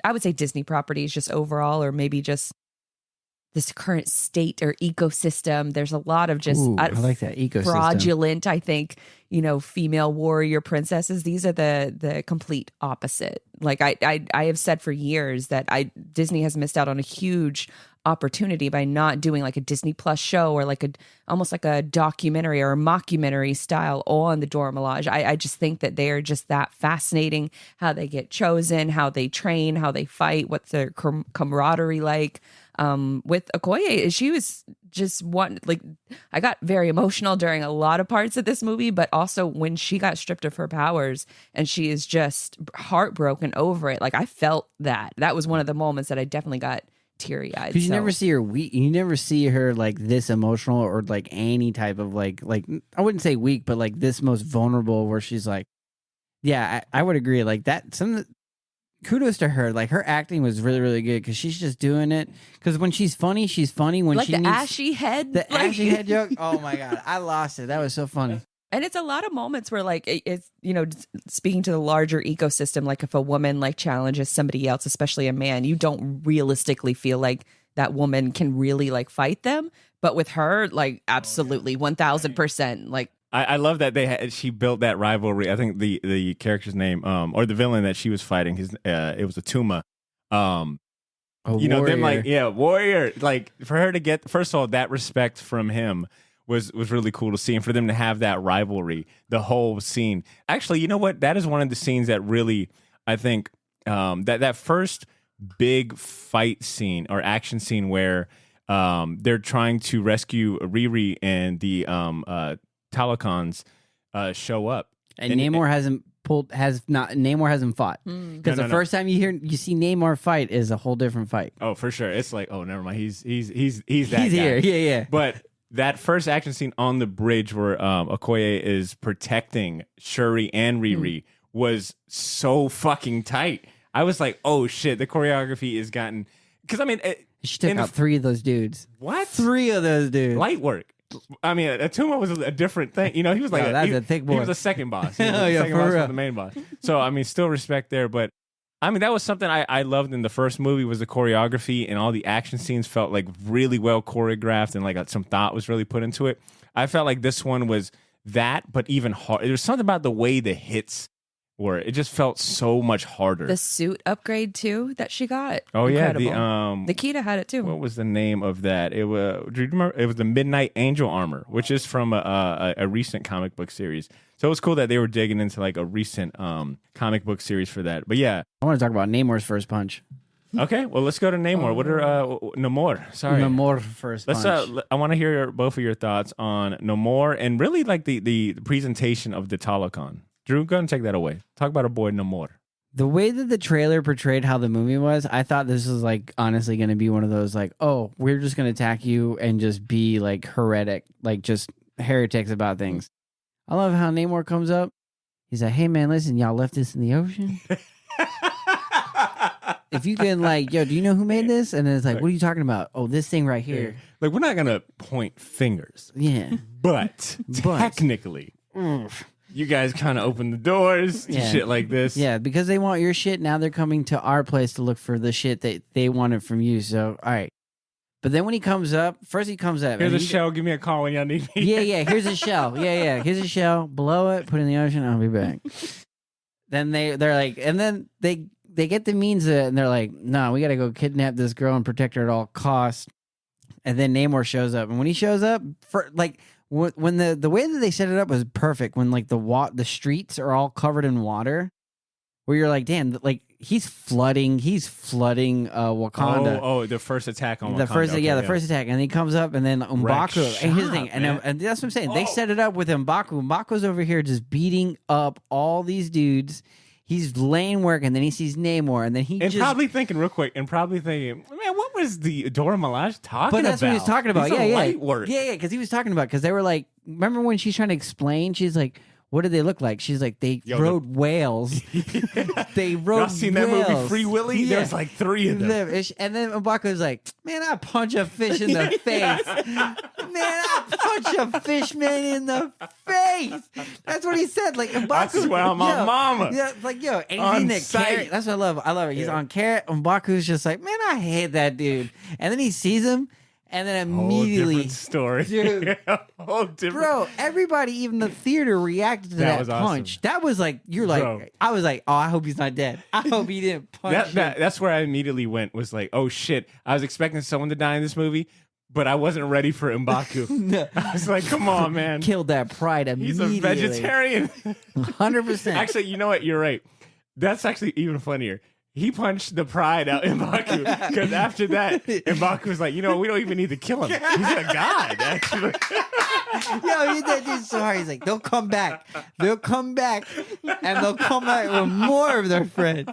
I would say Disney properties just overall, or maybe just this current state or ecosystem. There's a lot of just I like that ecosystem. fraudulent, I think, female warrior princesses. These are the complete opposite. Like I have said for years that Disney has missed out on a huge opportunity by not doing like a Disney Plus show or like almost like a documentary or a mockumentary style on the Dora Milaje. I just think that they are just that fascinating, how they get chosen, how they train, how they fight, what's their camaraderie like. With Okoye, she was just one, like, I got very emotional during a lot of parts of this movie, but also when she got stripped of her powers and she is just heartbroken over it. Like, I felt that. That was one of the moments that I definitely got teary-eyed. Because you never see her weak. You never see her like this emotional or like any type of like I wouldn't say weak, but like this most vulnerable where she's like, yeah, I would agree. Like that, kudos to her. Like her acting was really, really good because she's just doing it. Because when she's funny, she's funny. When like she the needs, ashy head, the ashy head joke. Oh my god, I lost it. That was so funny. And it's a lot of moments where, like, it's, speaking to the larger ecosystem, like if a woman like challenges somebody else, especially a man, you don't realistically feel like that woman can really like fight them. But with her, like, absolutely 1000%. Like, I love that she built that rivalry. I think the character's name, or the villain that she was fighting, it was a Tuma. Them like, warrior. Like for her to get, first of all, that respect from him was really cool to see, and for them to have that rivalry, the whole scene. Actually, you know what? That is one of the scenes that really, I think, that first big fight scene or action scene where they're trying to rescue Riri and the Talocons show up, and Namor hasn't fought because the first time you see Namor fight is a whole different fight. Oh, for sure. It's like, oh, never mind. He's that he's guy. Here. Yeah. But that first action scene on the bridge where Okoye is protecting Shuri and Riri was so fucking tight. I was like, oh shit, the choreography is gotten, because I mean, she took out 3 of those dudes. What? 3 of those dudes. Light work. I mean, Atuma was a different thing. He was like that's a thick boy. He was a second boss. He was the second boss from the main boss. So I mean, still respect there. But I mean, that was something I loved in the first movie, was the choreography, and all the action scenes felt like really well choreographed, and like some thought was really put into it. I felt like this one was that, but even hard. There was something about the way the hits were. It just felt so much harder. The suit upgrade too that she got. Oh incredible. Yeah, Nikita had it too. What was the name of that? Do you remember? It was the Midnight Angel armor, which is from a recent comic book series. So it was cool that they were digging into like a recent comic book series for that. But yeah, I want to talk about Namor's first punch. Okay, well let's go to Namor. What are Namor? Sorry, Namor first punch. I want to hear both of your thoughts on Namor and really like the presentation of the Talocon. Drew, go and take that away. Talk about our boy Namor. The way that the trailer portrayed how the movie was, I thought this was like honestly going to be one of those like, oh, we're just going to attack you and just be like heretic, like just heretics about things. I love how Namor comes up. He's like, hey man, listen, y'all left this in the ocean. If you can like, yo, do you know who made this? And then it's like, what are you talking about? Oh, this thing right here. Like, we're not going to point fingers. Yeah. But technically... You guys kind of open the doors to shit like this. Yeah, because they want your shit. Now they're coming to our place to look for the shit that they wanted from you. So, all right. But then when he comes up, first he comes up. Here's a shell. Give me a call when y'all need me. Yeah. Here's a shell. Yeah. Here's a shell. Blow it. Put it in the ocean. I'll be back. Then they're like, and then they get the means of it, and they're like, no, we got to go kidnap this girl and protect her at all costs. And then Namor shows up. And when he shows up, for like... When the way that they set it up was perfect. When like the streets are all covered in water, where you're like, damn, like he's flooding Wakanda. Oh, the first attack on Wakanda. The first attack, and he comes up, and then M'Baku, and his thing, and that's what I'm saying. They set it up with M'Baku. M'Baku's over here just beating up all these dudes. He's laying work, and then he sees Namor, and then probably thinking, man, what was the Dora Milaje talking about? But that's what he was talking about. Yeah. Light work. Yeah, because he was talking about, because they were like, remember when she's trying to explain, she's like, what did they look like? She's like, they rode whales. They rode Y'all seen whales. that movie Free Willy? Yeah. There's like 3 of them. And then M'Baku's like, man, I punch a fish in the face. Man, I punch a fish man in the face. That's what he said. Like, M'Baku. I swear on my mama. Yeah, like, anything that carrot. That's what I love. I love it. He's on carrot. M'Baku's just like, man, I hate that dude. And then he sees him. And then Whole immediately, different story. Dude. Whole different. bro, everybody, even the theater reacted to That that was punch. awesome. That was like, you're like, Bro. I was like, oh, I hope he's not dead. I hope he didn't punch him. That's where I immediately went, was like, oh shit. I was expecting someone to die in this movie, but I wasn't ready for M'Baku. No. I was like, come on, man. Killed that pride He's immediately. a vegetarian. 100%. Actually, you know what? You're right. That's actually even funnier. He punched the pride out M'Baku, because after that, M'Baku was like, you know, we don't even need to kill him. He's a god, actually. Yo, he did this so hard. He's like, they'll come back. They'll come back. And they'll come back with more of their friends.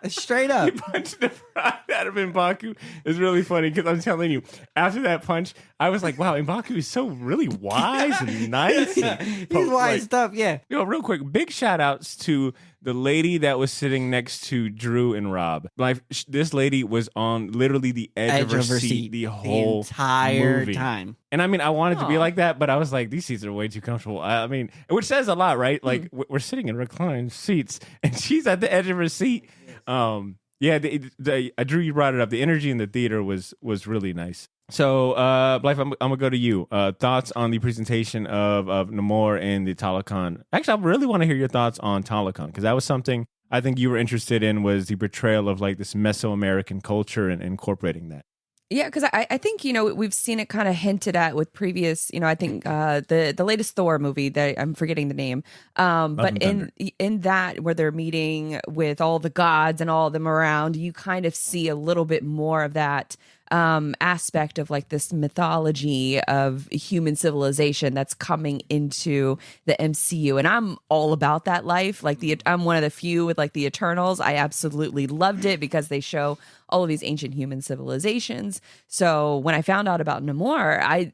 Straight up. He punched the pride out of M'Baku. It's really funny because I'm telling you, after that punch, I was like, wow, M'Baku is so really wise and nice. He's wise stuff, yeah. You know, real quick, big shout outs to the lady that was sitting next to Drew and Rob. Like, this lady was on literally the edge of her seat the whole entire movie. time. And I mean, I wanted to be like that, but I was like, these seats are way too comfortable. I mean, which says a lot, right? Like, we're sitting in reclined seats, and she's at the edge of her seat. Yeah, Drew, you brought it up. The energy in the theater was really nice. So, Blythe, I'm gonna go to you. Thoughts on the presentation of Namor and the Talokan? Actually, I really want to hear your thoughts on Talokan, because that was something I think you were interested in, was the portrayal of like this Mesoamerican culture and incorporating that. Yeah, because I think, you know, we've seen it kind of hinted at with previous, you know, I think the latest Thor movie that I'm forgetting the name, but in that, where they're meeting with all the gods and all of them around, you kind of see a little bit more of that aspect of like this mythology of human civilization that's coming into the MCU. And I'm all about that life. Like I'm one of the few with like the Eternals. I absolutely loved it because they show all of these ancient human civilizations. So when I found out about Namor, I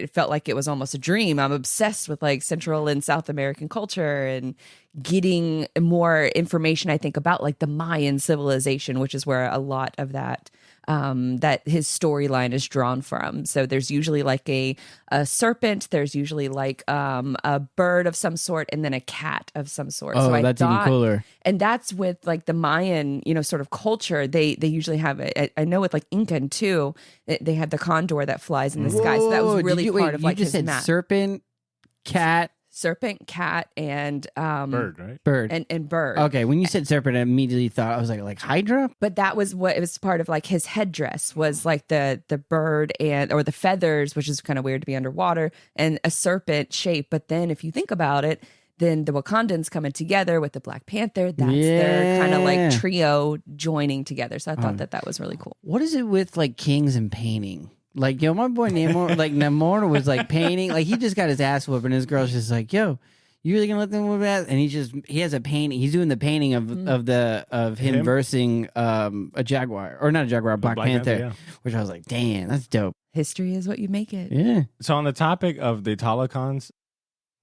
felt like it was almost a dream. I'm obsessed with like Central and South American culture and getting more information, I think, about like the Mayan civilization, which is where a lot of that his storyline is drawn from. So there's usually like a serpent, there's usually like a bird of some sort, and then a cat of some sort. Oh, so that's even cooler. And that's with like the Mayan, you know, sort of culture. They usually have it. I know with like Incan too, they had the condor that flies in the sky. So that was really part of like you his just said map. serpent, cat, and Bird, right? Bird. And bird. Okay, when you said serpent, I immediately thought, I was like Hydra? But that was what it was part of, like his headdress was like the bird or the feathers, which is kind of weird to be underwater, and a serpent shape. But then if you think about it, then the Wakandans coming together with the Black Panther, that's their kind of like trio joining together. So I thought that was really cool. What is it with like kings and painting? Like, yo, my boy Namor, like Namor was like painting, like he just got his ass whooped, and his girl's just like, yo, you really gonna let them whoop ass? And he has a painting. He's doing the painting of him versing a jaguar, or not a jaguar, a Black Panther, yeah. Which I was like, damn, that's dope. History is what you make it. Yeah. So on the topic of the Talokans,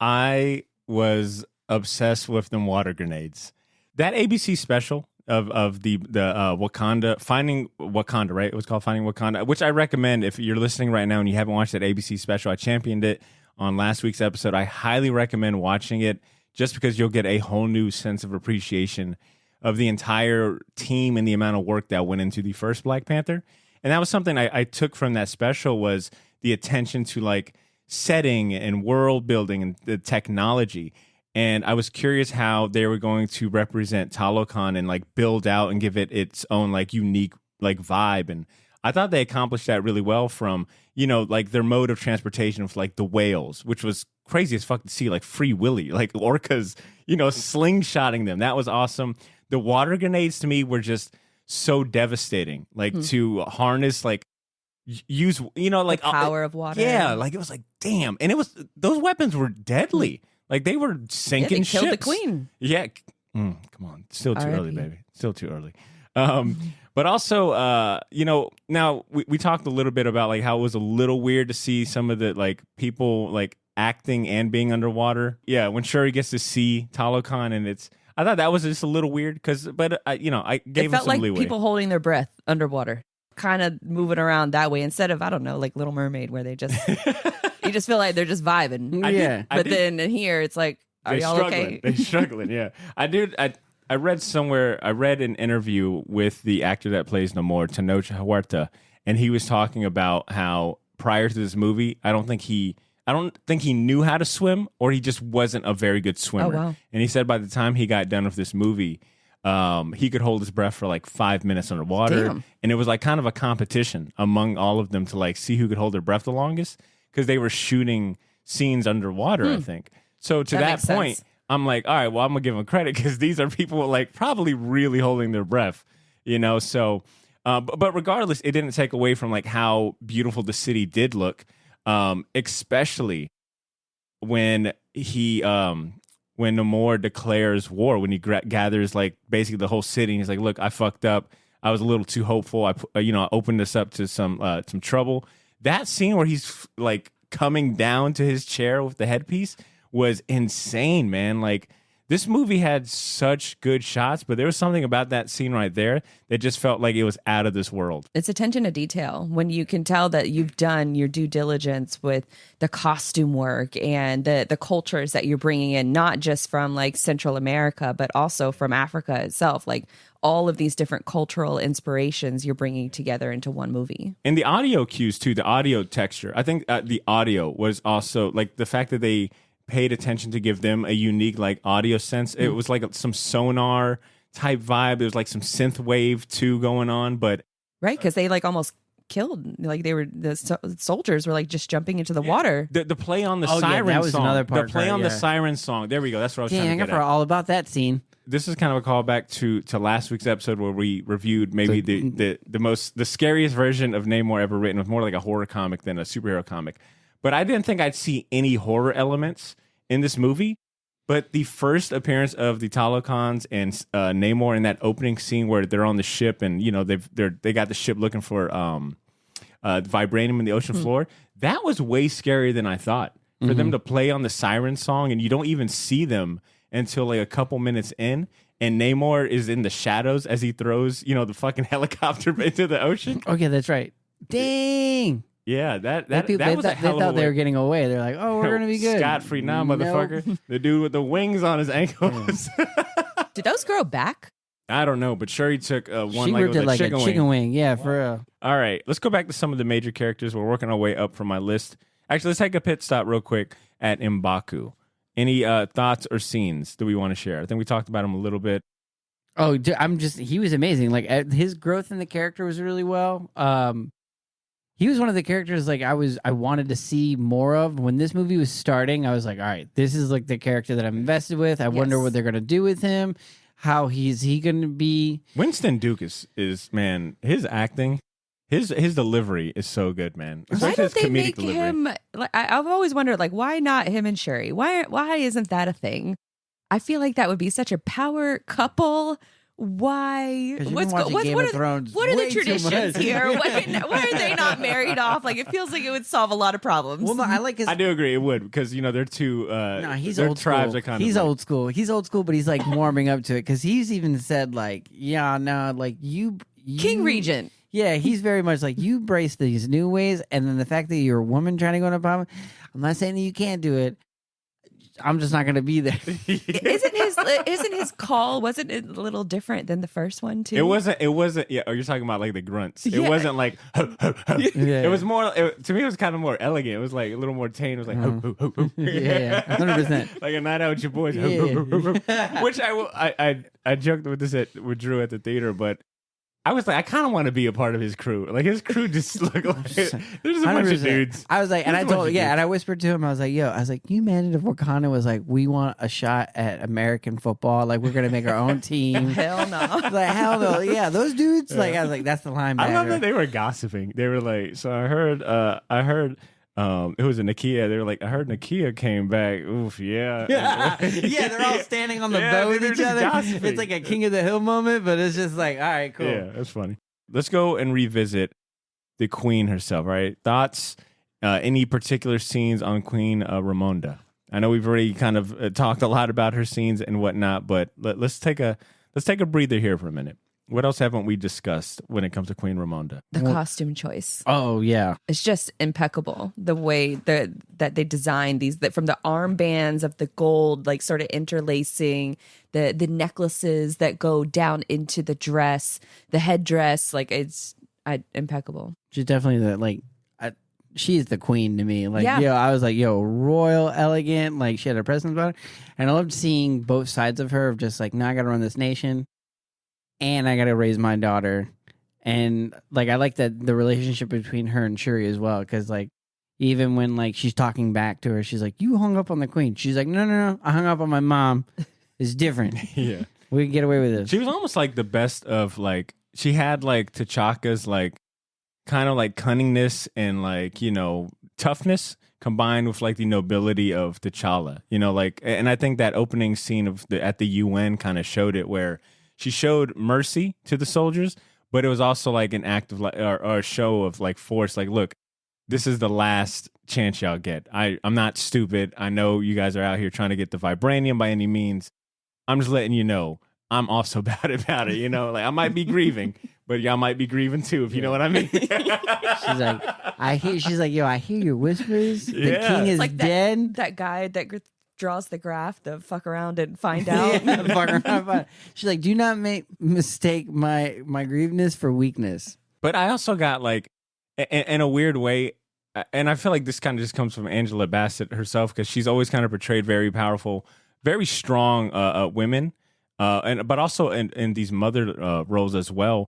I was obsessed with them water grenades. That ABC special of the Wakanda, Finding Wakanda, right? It was called Finding Wakanda, which I recommend if you're listening right now and you haven't watched that ABC special. I championed it on last week's episode. I highly recommend watching it, just because you'll get a whole new sense of appreciation of the entire team and the amount of work that went into the first Black Panther. And that was something I took from that special, was the attention to like setting and world building and the technology. And I was curious how they were going to represent Talokan and like build out and give it its own like unique like vibe. And I thought they accomplished that really well, from, you know, like their mode of transportation of like the whales, which was crazy as fuck to see, like Free Willy, like orcas, you know, slingshotting them. That was awesome. The water grenades to me were just so devastating, like to harness, like use, you know, like the power of water. Yeah, like it was like, damn. And it was, those weapons were deadly. Like they were sinking ships. They killed the queen. Yeah. Come on. Still too early, RIP. baby. Still too early. But also, you know, now we talked a little bit about like how it was a little weird to see some of the like people like acting and being underwater. Yeah, when Shuri gets to see Talokan, and I thought that was just a little weird, but you know, I gave It felt him some like leeway. people holding their breath underwater, kind of moving around that way, instead of, I don't know, like Little Mermaid, where they just you just feel like they're just vibing. Yeah. But then in here, it's like, are They're y'all struggling. okay? They're struggling. Yeah, I I read somewhere, I read an interview with the actor that plays Namor, Tenoch Huerta, and he was talking about how prior to this movie, I don't think he knew how to swim, or he just wasn't a very good swimmer. Oh, wow. And he said by the time he got done with this movie, he could hold his breath for like 5 minutes underwater. Damn. And it was like kind of a competition among all of them to like see who could hold their breath the longest, because they were shooting scenes underwater, I think. So to that makes point, sense. I'm like, all right, well, I'm gonna give them credit because these are people like probably really holding their breath, you know. So, but regardless, it didn't take away from like how beautiful the city did look, especially when when Namor declares war, when he gathers like basically the whole city. And he's like, look, I fucked up. I was a little too hopeful. I opened this up to some trouble. That scene where he's like coming down to his chair with the headpiece was insane, man. Like, this movie had such good shots, but there was something about that scene right there that just felt like it was out of this world. It's attention to detail when you can tell that you've done your due diligence with the costume work and the cultures that you're bringing in, not just from like Central America, but also from Africa itself. Like all of these different cultural inspirations you're bringing together into one movie. And the audio cues too, the audio texture. I think the audio was also like the fact that they paid attention to give them a unique like audio sense. It was like some sonar type vibe. There was like some synth wave too going on, but Right, because they like almost killed, like they were soldiers were like just jumping into the water. The play on the Oh, yeah, siren that was song. another part, the play right, on the yeah. siren song. There we go. That's what I was Dang, I trying to get forgot at. all about that scene. This is kind of a callback to last week's episode where we reviewed maybe the scariest version of Namor ever written, with more like a horror comic than a superhero comic. But I didn't think I'd see any horror elements in this movie. But the first appearance of the Talokans and Namor in that opening scene where they're on the ship and they got the ship looking for vibranium in the ocean floor, that was way scarier than I thought. For them to play on the siren song and you don't even see them until like a couple minutes in, and Namor is in the shadows as he throws the fucking helicopter into the ocean. Okay, that's right. Dang. Yeah, that They was a hell of a thought they way. were getting away. They're like, oh, we're going to be good. Scot-free now, Nope. motherfucker. The dude with the wings on his ankles. Did those grow back? I don't know, but Shuri took one She like ripped with it like a chicken chicken wing. wing. Yeah, for real. All right, let's go back to some of the major characters. We're working our way up from my list. Actually, let's take a pit stop real quick at M'Baku. Any thoughts or scenes that we want to share? I think we talked about him a little bit. Oh, dude, he was amazing. Like his growth in the character was really well. He was one of the characters like I wanted to see more of. When this movie was starting, I was like, all right, this is like the character that I'm invested with. I wonder what they're gonna do with him. How is he gonna be? Winston Duke is man, his acting, his delivery is so good, man. Why Especially don't his they comedic make delivery. him? Like, I've always wondered, like, why not him and Shuri? Why isn't that a thing? I feel like that would be such a power couple. Why? 'Cause you've been watching Game of Thrones what are the way too traditions much. here? Why are they not married off? Like, it feels like it would solve a lot of problems. Well, no, I like his. I do agree it would, because they're two. No, he's their old tribes school. are kind He's of old school. He's old school, but he's like warming up to it because he's even said like, yeah, no, like you King Regent. Yeah, he's very much like you embrace these new ways, and then the fact that you're a woman trying to go into power. I'm not saying that you can't do it. I'm just not going to be there. Isn't his call? Wasn't it a little different than the first one too? It wasn't. Yeah. Oh, you're talking about like the grunts. It wasn't like. It was more. To me, it was kind of more elegant. It was like a little more tame. It was like. Yeah, 100%. Like a night out with your boys. Yeah. Which I joked with this with Drew at the theater, but I was like, I kind of want to be a part of his crew. Like his crew just look like there's a bunch of 100%. dudes. I was like, and I There's a bunch told, of yeah, dudes. and I whispered to him, I was like, yo, can you imagine if Wakanda was like, we want a shot at American football, like we're gonna make our own team. Hell no. I was like, hell no, yeah, those dudes. Like, I was like, that's the linebacker. I love that they were gossiping. They were like, so I heard it was a Nakia. They were like, I heard Nakia came back. Oof, yeah. Yeah, they're all standing on the boat with they're each just other. gossiping. It's like a King of the Hill moment, but it's just like, all right, cool. Yeah, that's funny. Let's go and revisit the Queen herself, right? Thoughts, any particular scenes on Queen Ramonda? I know we've already kind of talked a lot about her scenes and whatnot, but let's take a breather here for a minute. What else haven't we discussed when it comes to Queen Ramonda? The costume choice. Oh yeah, It's just impeccable. The way that they designed these, that from the armbands of the gold, like sort of interlacing, the necklaces that go down into the dress, the headdress, like it's impeccable. she's definitely she's the queen to me. Like, Yeah. I was like, royal, elegant. Like, she had a presence about her. And I loved seeing both sides of her of just like, now I got to run this nation and I got to raise my daughter. And like, I like that the relationship between her and Shuri as well. Cause like, even when like she's talking back to her, she's like, you hung up on the queen. She's like, no, I hung up on my mom. It's different. Yeah. We can get away with this. She was almost like the best of like, she had like T'Chaka's like kind of like cunningness and like, toughness combined with like the nobility of T'Challa, like, and I think that opening scene of at the UN kind of showed it, where she showed mercy to the soldiers, but it was also like an act of like, or a show of like force. Like, look, this is the last chance y'all get. I'm not stupid. I know you guys are out here trying to get the vibranium by any means. I'm just letting you know I'm also bad about it. Like I might be grieving, but y'all might be grieving too, if you know what I mean. She's like, I hear your whispers. The Yeah. king is Like dead. That guy that draws the graph to fuck around and find out. She's like, do not mistake my grieveness for weakness. But I also got like, in a weird way, and I feel like this kind of just comes from Angela Bassett herself, because she's always kind of portrayed very powerful, very strong women, but also in these mother roles as well.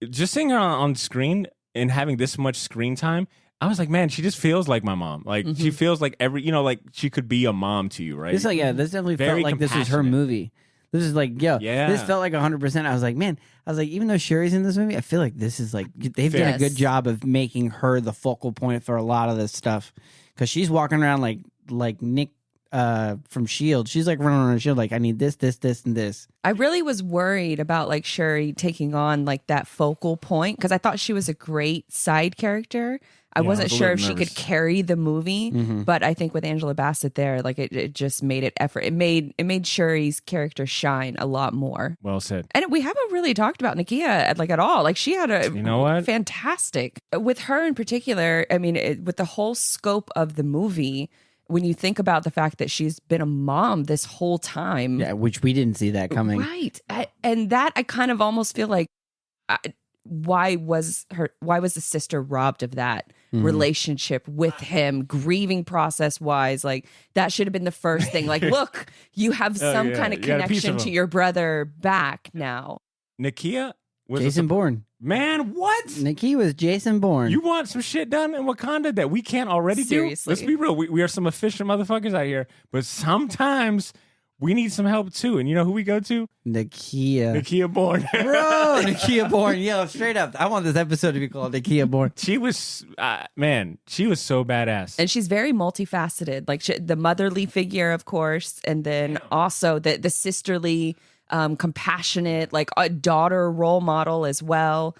Just seeing her on screen and having this much screen time, I was like, man, she just feels like my mom. Like she feels like like she could be a mom to you, right? This definitely Very felt like this was her compassionate. movie. This is like, this felt like 100%. I was like, man, even though Shuri's in this movie, I feel like this is like, they've done a good job of making her the focal point for a lot of this stuff. Because she's walking around like Nick from S.H.I.E.L.D. She's like running around S.H.I.E.L.D. like, I need this, and this. I really was worried about like Shuri taking on like that focal point, because I thought she was a great side character. I wasn't sure if she could carry the movie, but I think with Angela Bassett there, like it just made it effort. It made Shuri's character shine a lot more. Well said. And we haven't really talked about Nakia at all. Like she had a fantastic with her in particular. I mean, with the whole scope of the movie, when you think about the fact that she's been a mom this whole time, which we didn't see that coming, right? And that I kind of almost feel like, why was the sister robbed of that relationship with him, grieving process wise? Like that should have been the first thing. Like, look, you have some kind of connection to your brother back now. Nakia was Jason Bourne. Man, what? Nakia was Jason Bourne. You want some shit done in Wakanda that we can't already Seriously. do? Let's be real. We are some efficient motherfuckers out here, but sometimes we need some help too. And you know who we go to? Nakia Bourne. Bro, Nakia Bourne. Yo, straight up. I want this episode to be called Nakia Bourne. She was, she was so badass. And she's very multifaceted. Like the motherly figure, of course, and then also the sisterly, compassionate, like a daughter role model as well.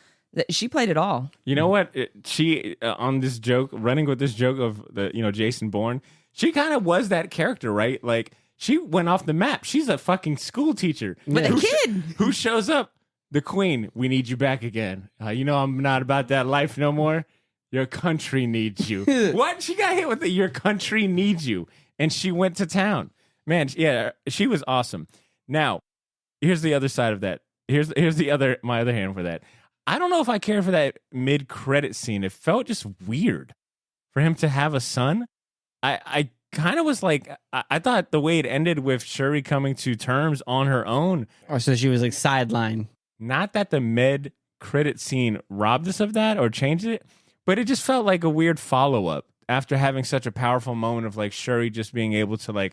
She played it all. You know what? She on this joke, running with this joke of the Jason Bourne. She kind of was that character, right? Like she went off the map. She's a fucking school teacher with a kid who shows up. The queen, we need you back again. I'm not about that life no more. Your country needs you. What? She got hit with the your country needs you, and she went to town. Man, yeah, she was awesome. Now, here's the other side of that. Here's my other hand for that. I don't know if I care for that mid-credit scene. It felt just weird for him to have a son. I kind of was like, I thought the way it ended with Shuri coming to terms on her own. Oh, so she was like sideline. Not that the mid-credit scene robbed us of that or changed it, but it just felt like a weird follow-up after having such a powerful moment of like Shuri just being able to like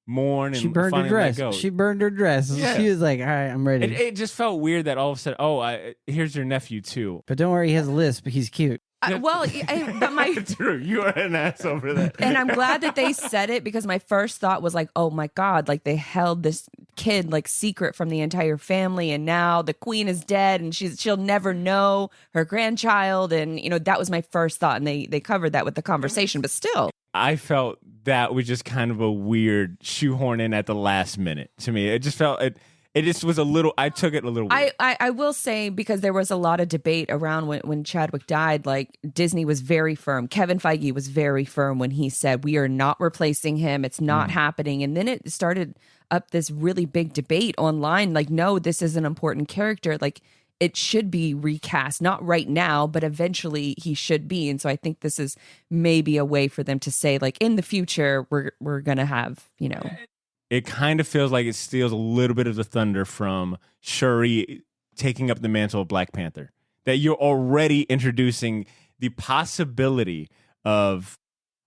mourn and she burned her dress. Let go. She burned her dress. Yeah. She was like, all right, I'm ready. It just felt weird that all of a sudden, here's your nephew too. But don't worry, he has a lisp. He's cute. But my True, you are an asshole for that. and I'm glad that they said it, because my first thought was like, oh my God, like they held this kid like secret from the entire family, and now the queen is dead and she'll never know her grandchild, and that was my first thought, and they covered that with the conversation, but still. I felt that was just kind of a weird shoehorn in at the last minute to me. It just felt It just was a little. I took it a little. Weird. I will say, because there was a lot of debate around when Chadwick died, like Disney was very firm. Kevin Feige was very firm when he said, we are not replacing him. It's not happening. And then it started up this really big debate online. Like, no, this is an important character. Like, it should be recast, not right now, but eventually he should be. And so I think this is maybe a way for them to say, like, in the future, we're going to have, you know. It kind of feels like it steals a little bit of the thunder from Shuri taking up the mantle of Black Panther. That you're already introducing the possibility of,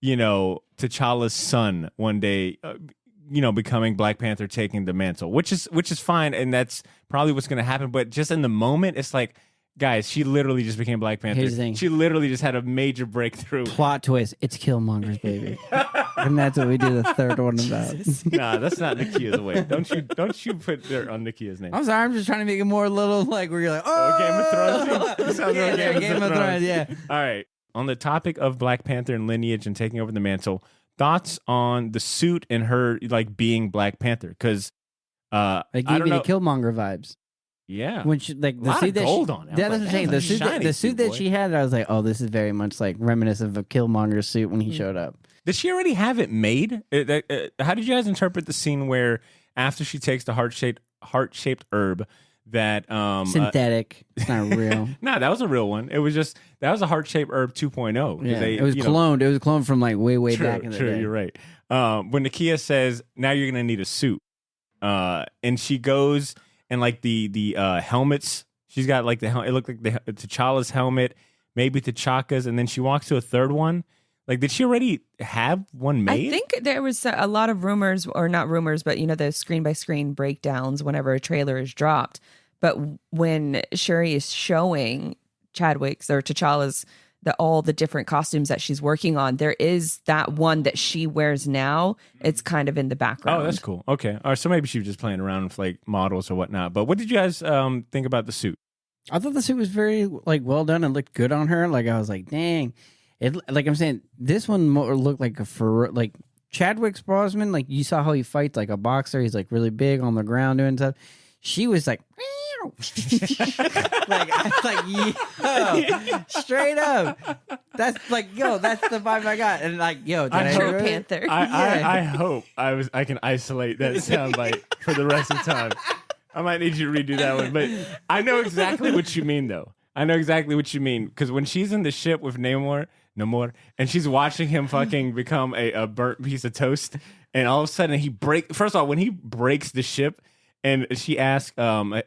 you know, T'Challa's son one day, you know, becoming Black Panther, taking the mantle, which is fine, and that's probably what's going to happen. But just in the moment, it's like, guys, she literally just became Black Panther. Here's the thing. She literally just had a major breakthrough. Plot twist: it's Killmonger's baby, and that's what we do the third one about. Nah, that's not Nakia's way. Don't you put dirt on Nakia's name. I'm sorry, I'm just trying to make it more little like where you're like, oh, Game of Thrones. It sounds like Game of Thrones, yeah. All right. On the topic of Black Panther and lineage and taking over the mantle, thoughts on the suit and her like being Black Panther? Because it gave me the Killmonger vibes. Yeah, when she like the a lot suit of that gold on it. That's what I'm saying. The suit that she had, I was like, oh, this is very much like reminiscent of a Killmonger suit when he showed up. Did she already have it made? How did you guys interpret the scene where after she takes the heart-shaped herb that synthetic? It's not real. No, that was a real one. It was just that was a heart-shaped herb 2.0. Yeah, it was cloned. It was cloned from like way back in the day. True, you're right. When Nakia says, "Now you're gonna need a suit," and she goes and like the helmets, she's got like it looked like the T'Challa's helmet, maybe T'Chaka's, and then she walks to a third one. Like, did she already have one made? I think there was a lot of rumors, or not rumors, but, you know, the screen-by-screen breakdowns whenever a trailer is dropped. But when Shuri is showing Chadwick's or T'Challa's, all the different costumes that she's working on, there is that one that she wears now. It's kind of in the background. Oh, that's cool. Okay. All right, so maybe she was just playing around with, like, models or whatnot. But what did you guys think about the suit? I thought the suit was very, like, well done and looked good on her. Like, I was like, dang. It, like I'm saying, this one more looked like like Chadwick Boseman. Like, you saw how he fights like a boxer. He's like really big on the ground doing stuff. She was like, yo, straight up. That's like, yo, that's the vibe I got. And like, yo, did I True Panther. I hope I can isolate that soundbite for the rest of the time. I might need you to redo that one, but I know exactly what you mean, though. I know exactly what you mean, because when she's in the ship with Namor, and she's watching him fucking become a burnt piece of toast, and all of a sudden first of all, when he breaks the ship, and she asks, I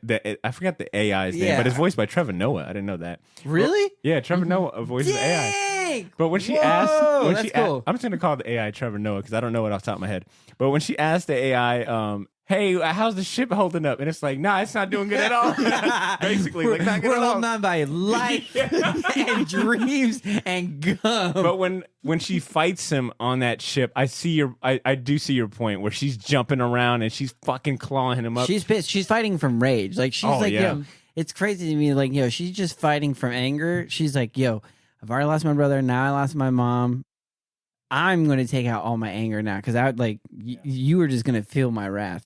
forgot the AI's name, but it's voiced by Trevor Noah. I didn't know that. Really? Well, yeah, Trevor Noah voices the AI. But when she asked, I'm just going to call the AI Trevor Noah because I don't know it off the top of my head. But when she asked the AI, hey, how's the ship holding up? And it's like, nah, it's not doing good at all. Basically, like, not good we're at all. holding on by life and dreams and gum. But when she fights him on that ship, I do see your point where she's jumping around and she's fucking clawing him up. She's pissed. She's fighting from rage. Like, she's yo, it's crazy to me. Like, yo, she's just fighting from anger. She's like, yo, I've already lost my brother. Now I lost my mom. I'm going to take out all my anger now because I would like you were just going to feel my wrath.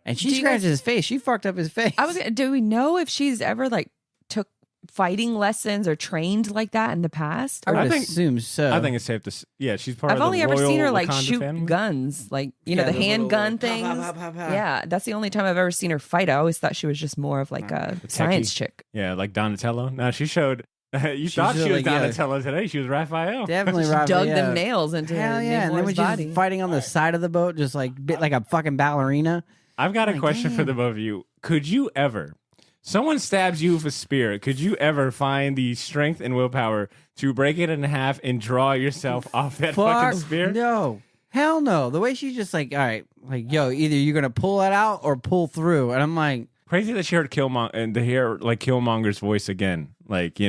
And she scratches his face. She fucked up his face. Do we know if she's ever like took fighting lessons or trained like that in the past? I would assume so. I think it's safe to. Yeah, she's part of the I've only ever seen her like Wakanda shoot family. guns, like the handgun things. Yeah, that's the only time I've ever seen her fight. I always thought she was just more of like a science chick. Yeah, like Donatello. No, she showed. You thought she was Donatello today. She was Raphael. Definitely Raphael. Dug them nails into Hell yeah. And then when she's fighting on the side of the boat, just like bit like a fucking ballerina. I've got a question for the both of you. Could you ever, someone stabs you with a spear, could you ever find the strength and willpower to break it in half and draw yourself off that fucking spear? No. Hell no. The way she's just like, all right, like, yo, either you're going to pull it out or pull through. And I'm like. Crazy that she heard Killmonger's voice again. Like,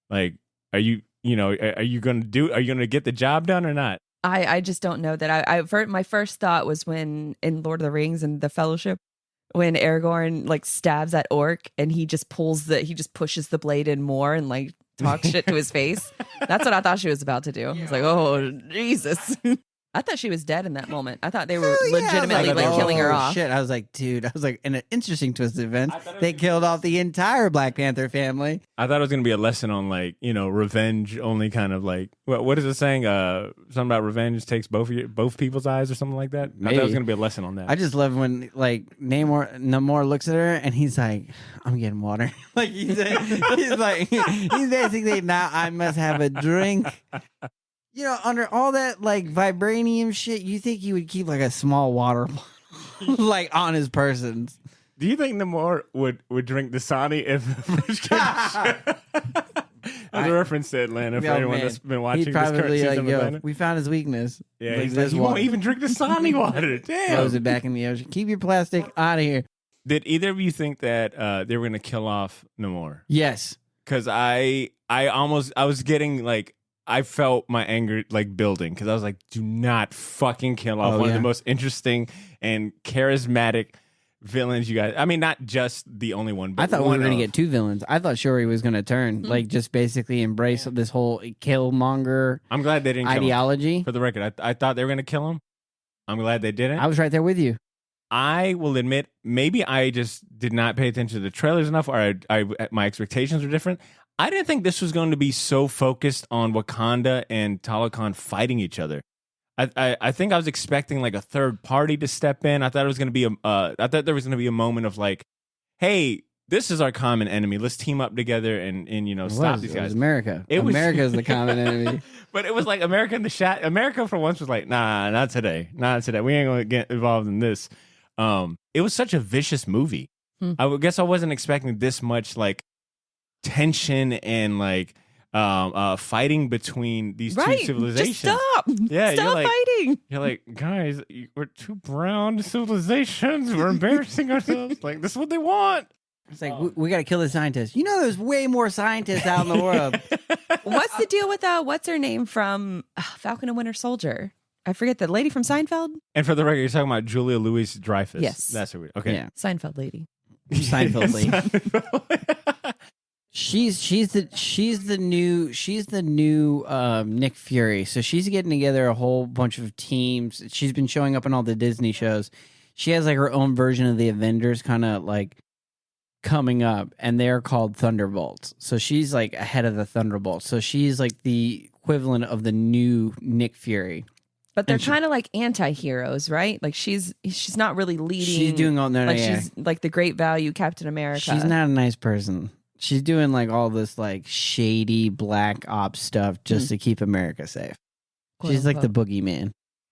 like, are you going to get the job done or not? I just don't know that. My first thought was when in Lord of the Rings and the Fellowship, when Aragorn like stabs that orc and he just pushes the blade in more and like talks shit to his face. That's what I thought she was about to do. I was like, oh Jesus. I thought she was dead in that moment. I thought they were Yeah, legitimately like, like killing her off. Shit, I was like, dude, in an interesting twist of events, they killed off the entire Black Panther family. I thought it was going to be a lesson on like, revenge only kind of like, what is it saying? Something about revenge takes both people's eyes or something like that. I thought it was going to be a lesson on that. I just love when like Namor looks at her and he's like, I'm getting water. Like he's basically, now I must have a drink. Under all that like vibranium shit, you think he would keep like a small water bottle like on his person? Do you think Namor would drink Dasani if Fish came? As a reference to Atlanta for anyone that's been watching he'd this current probably season of Atlanta. we found his weakness. Yeah, he's like, he won't even drink Dasani water. Damn. Throws it back in the ocean. Keep your plastic out of here. Did either of you think that they were going to kill off Namor? Yes. Because I was getting like, I felt my anger like building because I was like, do not fucking kill off one of the most interesting and charismatic villains you guys. I mean, not just the only one, but I thought we were going to get two villains. I thought Shuri was going to turn, like just basically embrace this whole Killmonger I'm glad they didn't ideology. Kill him. For the record, I thought they were going to kill him. I'm glad they didn't. I was right there with you. I will admit, maybe I just did not pay attention to the trailers enough, or my expectations were different. I didn't think this was going to be so focused on Wakanda and Talokan fighting each other. I think I was expecting like a third party to step in. I thought it was going to be I thought there was going to be a moment of like, hey, this is our common enemy. Let's team up together and stop these guys. It was America. America's the common enemy. But it was like America in the chat. America for once was like, nah, not today. Not today. We ain't going to get involved in this. It was such a vicious movie. I guess I wasn't expecting this much like tension and like fighting between these two civilizations. Just stop. Yeah, stop fighting. You're like, guys, we're two brown civilizations. We're embarrassing ourselves. Like, this is what they want. It's like, we got to kill the scientists. There's way more scientists out in the world. What's the deal with what's her name from Falcon and Winter Soldier? I forget, the lady from Seinfeld. And for the record, you're talking about Julia Louis-Dreyfus. Yes, that's what we. Okay, yeah. Seinfeld lady. Seinfeld lady. She's the new Nick Fury. So she's getting together a whole bunch of teams. She's been showing up in all the Disney shows. She has like her own version of the Avengers kind of like coming up, and they're called Thunderbolts. So she's like ahead of the Thunderbolts. So she's like the equivalent of the new Nick Fury. But they're kind of like anti-heroes, right? Like she's not really leading. She's doing all that. She's like the great value Captain America. She's not a nice person. She's doing like all this like shady black ops stuff just to keep America safe. She's like the boogeyman.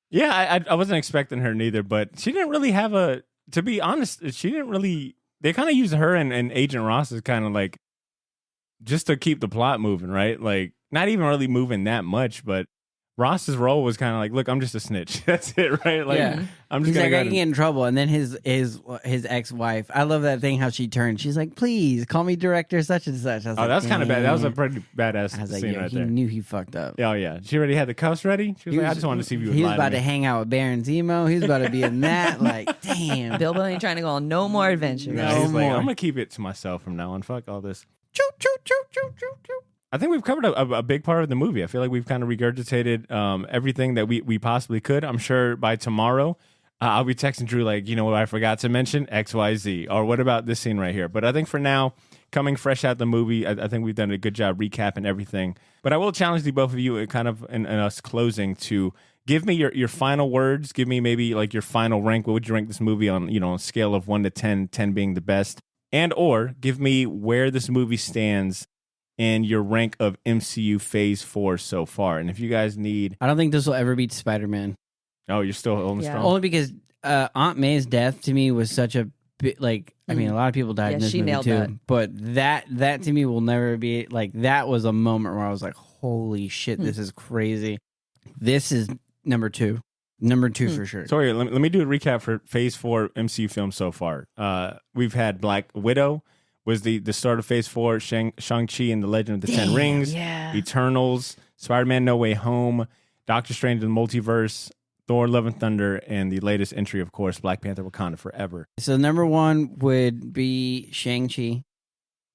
Yeah, I wasn't expecting her neither, but she didn't really have to be honest, she didn't really, they kind of used her and Agent Ross as kind of like, just to keep the plot moving, right? Like, not even really moving that much, but Ross's role was kind of like, look, I'm just a snitch. That's it, right? Like, yeah. I'm just He's gonna like, I can get in trouble. And then his ex-wife, I love that thing how she turned. She's like, please call me director such and such. I was like, that's kind of bad. That was a pretty badass I was like, scene right he there. knew he fucked up. Oh yeah, she already had the cuffs ready. She was like, I just wanted to see if you would He lie was about to to me. hang out with Baron Zemo. He was about to be in that. Like, damn. Bilbo ain't trying to go on no more adventures. No, he's like, I'm gonna keep it to myself from now on. Fuck all this. Choo, choo, choo, choo, choo, choo. I think we've covered a big part of the movie. I feel like we've kind of regurgitated everything that we possibly could. I'm sure by tomorrow, I'll be texting Drew like, you know what I forgot to mention? XYZ. Or what about this scene right here? But I think for now, coming fresh out the movie, I think we've done a good job recapping everything. But I will challenge the both of you kind of in us closing to give me your final words. Give me maybe like your final rank. What would you rank this movie on, on a scale of 1 to 10, 10 being the best? And or give me where this movie stands in your rank of MCU Phase 4 so far. And if you guys need... I don't think this will ever beat Spider-Man. Oh, you're still holding strong? Only because Aunt May's death to me was such a bit, like, I mean, a lot of people died in this movie too. That. But that to me will never be, like, that was a moment where I was like, holy shit, this is crazy. This is number 2. Number 2 for sure. Sorry, let me do a recap for Phase 4 MCU films so far. We've had Black Widow, was the start of Phase 4, Shang-Chi and the Legend of the Ten Rings, Eternals, Spider-Man No Way Home, Doctor Strange in the Multiverse, Thor Love and Thunder, and the latest entry, of course, Black Panther Wakanda Forever. So number 1 would be Shang-Chi.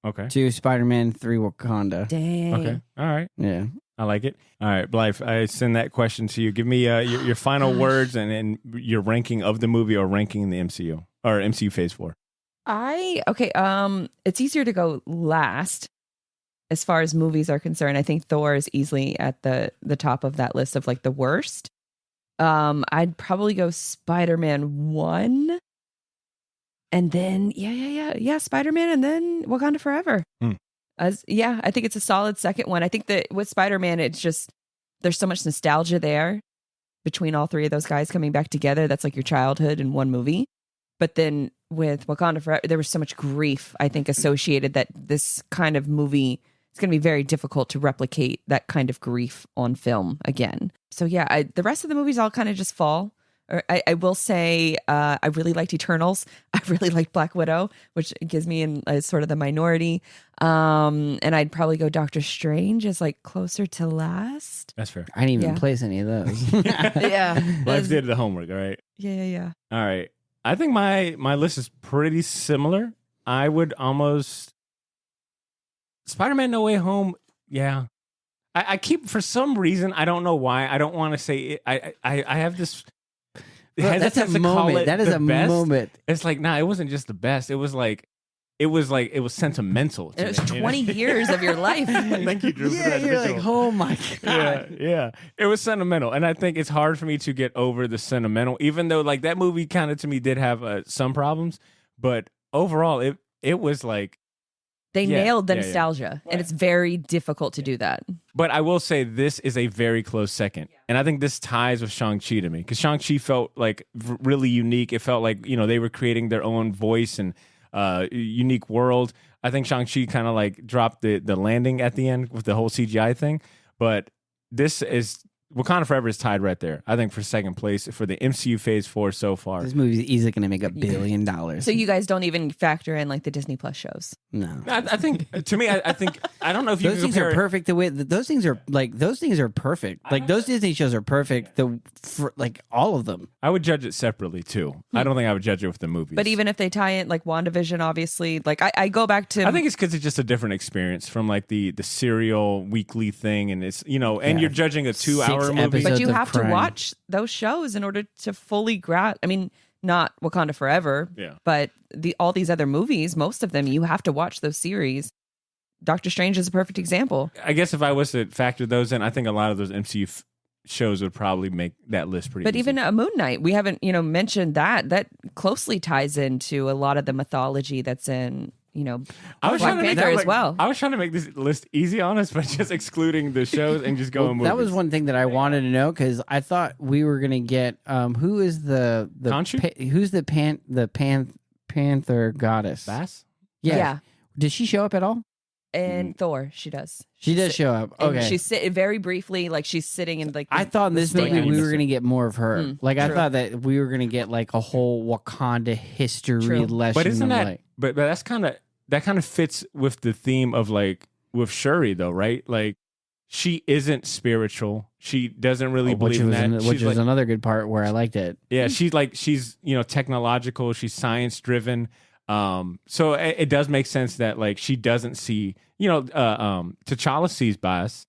Okay. 2, Spider-Man. 3, Wakanda. Dang. Okay. All right. Yeah. I like it. All right, Blythe, I send that question to you. Give me your final words and your ranking of the movie or ranking in the MCU or MCU Phase 4. It's easier to go last as far as movies are concerned. I think Thor is easily at the top of that list of like the worst. I'd probably go Spider-Man 1. And then Spider-Man, and then Wakanda Forever. I think it's a solid second one. I think that with Spider-Man, it's just there's so much nostalgia there between all three of those guys coming back together. That's like your childhood in one movie. But then with Wakanda Forever, there was so much grief, I think, associated that this kind of movie, it's going to be very difficult to replicate that kind of grief on film again. So yeah, the rest of the movies all kind of just fall. I will say I really liked Eternals. I really liked Black Widow, which gives me in sort of the minority. And I'd probably go Doctor Strange as like closer to last. That's fair. I didn't even place any of those. Yeah. Blythe did the homework, all right? Yeah. All right. I think my list is pretty similar. I would almost... Spider-Man No Way Home, yeah. I keep, for some reason, I don't know why, I don't want to say it. I have this... That's a moment. That is a moment. It's like, nah, it wasn't just the best. It was sentimental. It was 20 years of your life. Thank you, Drew. Yeah, you're like, oh my God. Yeah. It was sentimental. And I think it's hard for me to get over the sentimental, even though like that movie kind of to me did have some problems. But overall, it was like, they nailed the nostalgia, and it's very difficult to do that. But I will say this is a very close second. And I think this ties with Shang-Chi to me, because Shang-Chi felt like really unique. It felt like, they were creating their own voice and unique world. I think Shang-Chi kind of like dropped the landing at the end with the whole CGI thing. But this is... Wakanda Forever is tied right there, I think, for second place for the MCU Phase 4 so far. This movie's easily going to make $1 billion. So you guys don't even factor in like the Disney Plus shows? No. I think, to me, I think, I don't know if you those can things are compare perfect. The way those things are perfect. Like those Disney shows are perfect. Like all of them. I would judge it separately too. I don't think I would judge it with the movies. But even if they tie in like WandaVision, obviously, like I go back to... I think it's because it's just a different experience from like the serial weekly thing, and it's, and you're judging a 2-hour movie. But you have to watch those shows in order to fully grasp. I mean, not Wakanda Forever, but all these other movies, most of them, you have to watch those series. Doctor Strange is a perfect example. I guess if I was to factor those in, I think a lot of those MCU shows would probably make that list pretty easy. Even Moon Knight, we haven't, mentioned that closely ties into a lot of the mythology that's in, I was Black Panther as well. I was trying to make this list easy on us by just excluding the shows and just going movies. That was one thing that I wanted to know, because I thought we were gonna get who is the who's the Panther goddess? Bass? Yeah. Did she show up at all? In Thor, she does. She does show up. Okay. And she's very briefly, like she's sitting in like. I thought in this movie we were gonna get more of her. True. I thought that we were gonna get like a whole Wakanda history lesson. But isn't that? But that's that kind of fits with the theme of like with Shuri though, right? Like she isn't spiritual. She doesn't really believe in that. Which was another good part where I liked it. Yeah, she's technological. She's science driven. So it does make sense that like she doesn't see. T'Challa sees Bass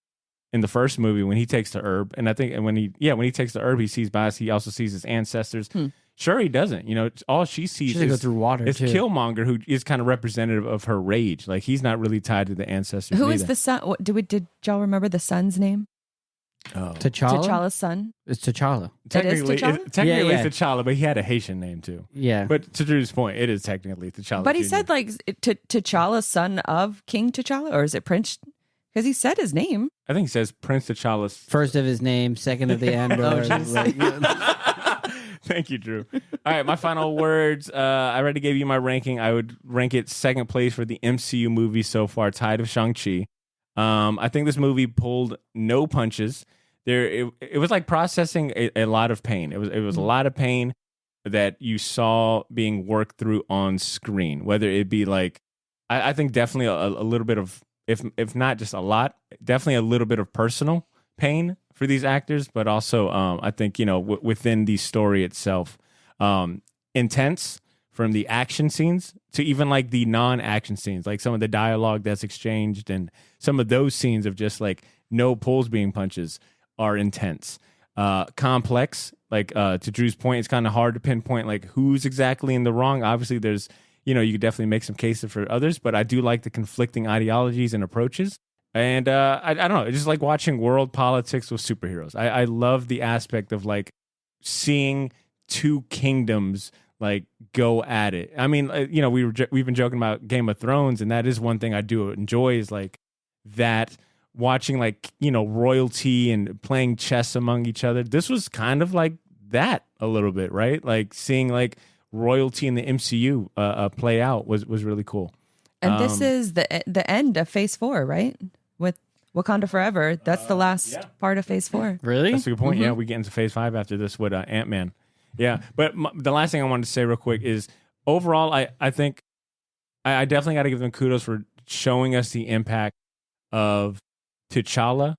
in the first movie when he takes the herb, and I think when he takes the herb, he sees Bass. He also sees his ancestors. Shuri doesn't. All she sees is go through water. It's Killmonger, who is kind of representative of her rage. Like he's not really tied to the ancestors. Who is the son? Did y'all remember the son's name? Oh. T'Challa? T'Challa's son? It's T'Challa. Technically, T'Challa? It's T'Challa, but he had a Haitian name too. Yeah. But to Drew's point, it is technically T'Challa. But he said like T'Challa, son of King T'Challa, or is it Prince? Because he said his name. I think he says Prince T'Challa's first of his name, second of the end. Thank you, Drew. All right, my final words. I already gave you my ranking. I would rank it second place for the MCU movie so far, tied with Shang-Chi. I think this movie pulled no punches. It was like processing a lot of pain. It was a lot of pain that you saw being worked through on screen. Whether it be like, I think definitely a little bit of, if not just a lot, definitely a little bit of personal pain for these actors, but also I think within the story itself, intense from the action scenes to even like the non-action scenes, like some of the dialogue that's exchanged and some of those scenes of just like no pulls being punches are intense. Complex, like to Drew's point, it's kind of hard to pinpoint like who's exactly in the wrong. Obviously, there's, you know, you could definitely make some cases for others, but I do like the conflicting ideologies and approaches. And I don't know, it's just like watching world politics with superheroes. I love the aspect of like seeing two kingdoms like go at it. I mean, you know, we've been joking about Game of Thrones, and that is one thing I do enjoy is like that, watching like, you know, royalty and playing chess among each other. This was kind of like that a little bit, right? Like seeing like royalty in the MCU play out was really cool. And this is the end of Phase 4, right? With Wakanda Forever. That's the last part of Phase 4. Really? That's a good point. Yeah, we get into Phase 5 after this with Ant-Man. Yeah, but the last thing I wanted to say real quick is overall, I think I definitely got to give them kudos for showing us the impact of T'Challa,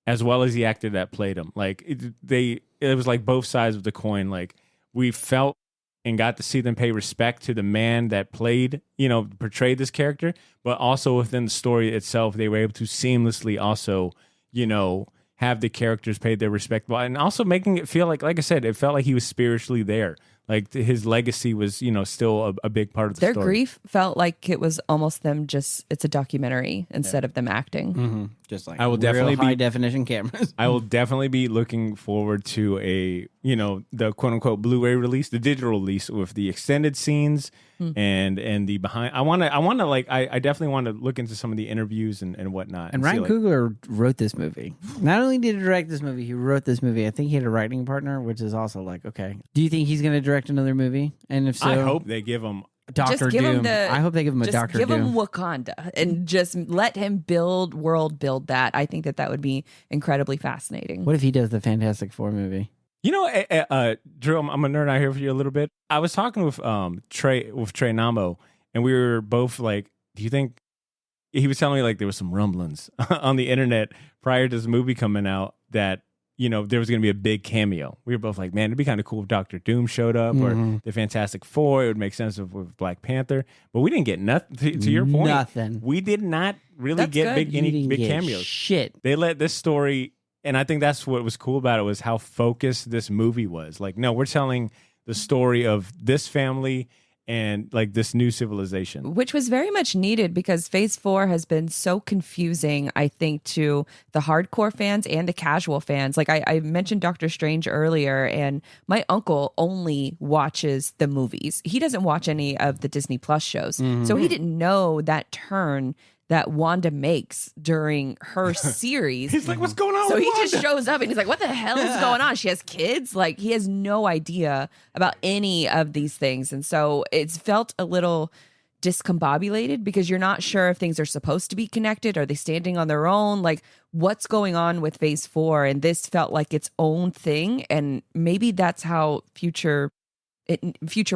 as well as the actor that played him. Like it was like both sides of the coin. Like we felt and got to see them pay respect to the man that played, you know, portrayed this character, but also within the story itself, they were able to seamlessly also, you know, have the characters paid their respect, and also making it feel like I said, it felt like he was spiritually there. Like his legacy was, you know, still a big part of the story. Their grief felt like it was almost them it's a documentary instead of them acting. Mm-hmm. Just like I will definitely high definition cameras. I will definitely be looking forward to a, you know, the quote unquote Blu-ray release, the digital release with the extended scenes and the behind. I definitely want to look into some of the interviews and whatnot. And Ryan Coogler wrote this movie. Not only did he direct this movie, he wrote this movie. I think he had a writing partner, which is also like, okay. Do you think he's going to direct another movie? And if so, I hope they give him Doctor Doom. I hope they give him a Doctor Doom. Just give him Wakanda and just let him world build that. I think that would be incredibly fascinating. What if he does the Fantastic Four movie? You know, Drew, I'm a nerd out here for you a little bit. I was talking with Trey Namo, and we were both like, do you think, he was telling me like there was some rumblings on the internet prior to this movie coming out that, you know, there was going to be a big cameo. We were both like, man, it'd be kind of cool if Doctor Doom showed up or the Fantastic Four. It would make sense with Black Panther. But we didn't get nothing. To your point, nothing. We did not really get any big cameos. Shit. They let this story, and I think that's what was cool about it, was how focused this movie was. Like, no, we're telling the story of this family and like this new civilization, which was very much needed because Phase 4 has been so confusing, I think, to the hardcore fans and the casual fans. Like I mentioned Doctor Strange earlier, and my uncle only watches the movies. He doesn't watch any of the Disney Plus shows. So he didn't know that turn that Wanda makes during her series. He's like, what's going on So with he Wanda? just shows up and he's like, what the hell is going on? She has kids? Like, he has no idea about any of these things. And so it's felt a little discombobulated because you're not sure if things are supposed to be connected. Are they standing on their own? Like, what's going on with Phase 4? And this felt like its own thing. And maybe that's how future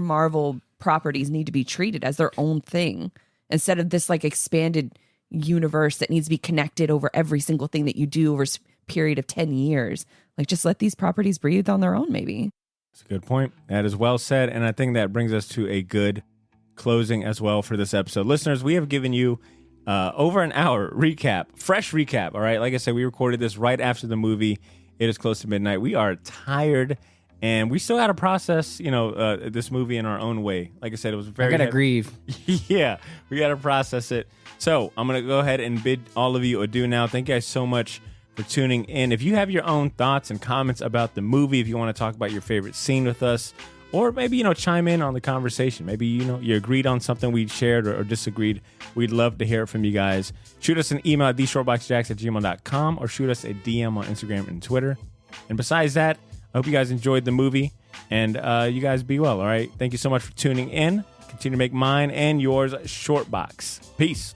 Marvel properties need to be treated, as their own thing, instead of this like expanded universe that needs to be connected over every single thing that you do over a period of 10 years. Like, just let these properties breathe on their own, maybe. That's a good point. That is well said. And I think that brings us to a good closing as well for this episode. Listeners, we have given you over an hour fresh recap. All right. Like I said, we recorded this right after the movie. It is close to midnight. We are tired. And we still got to process, you know, this movie in our own way. Like I said, it was very. I gotta grieve. Yeah, we got to process it. So I'm gonna go ahead and bid all of you adieu now. Thank you guys so much for tuning in. If you have your own thoughts and comments about the movie, if you want to talk about your favorite scene with us, or maybe, you know, chime in on the conversation. Maybe, you know, you agreed on something we shared or disagreed. We'd love to hear from you guys. Shoot us an email at theshortboxjacks@gmail.com or shoot us a DM on Instagram and Twitter. And besides that, I hope you guys enjoyed the movie, and you guys be well, all right? Thank you so much for tuning in. Continue to make mine and yours Short Box. Peace.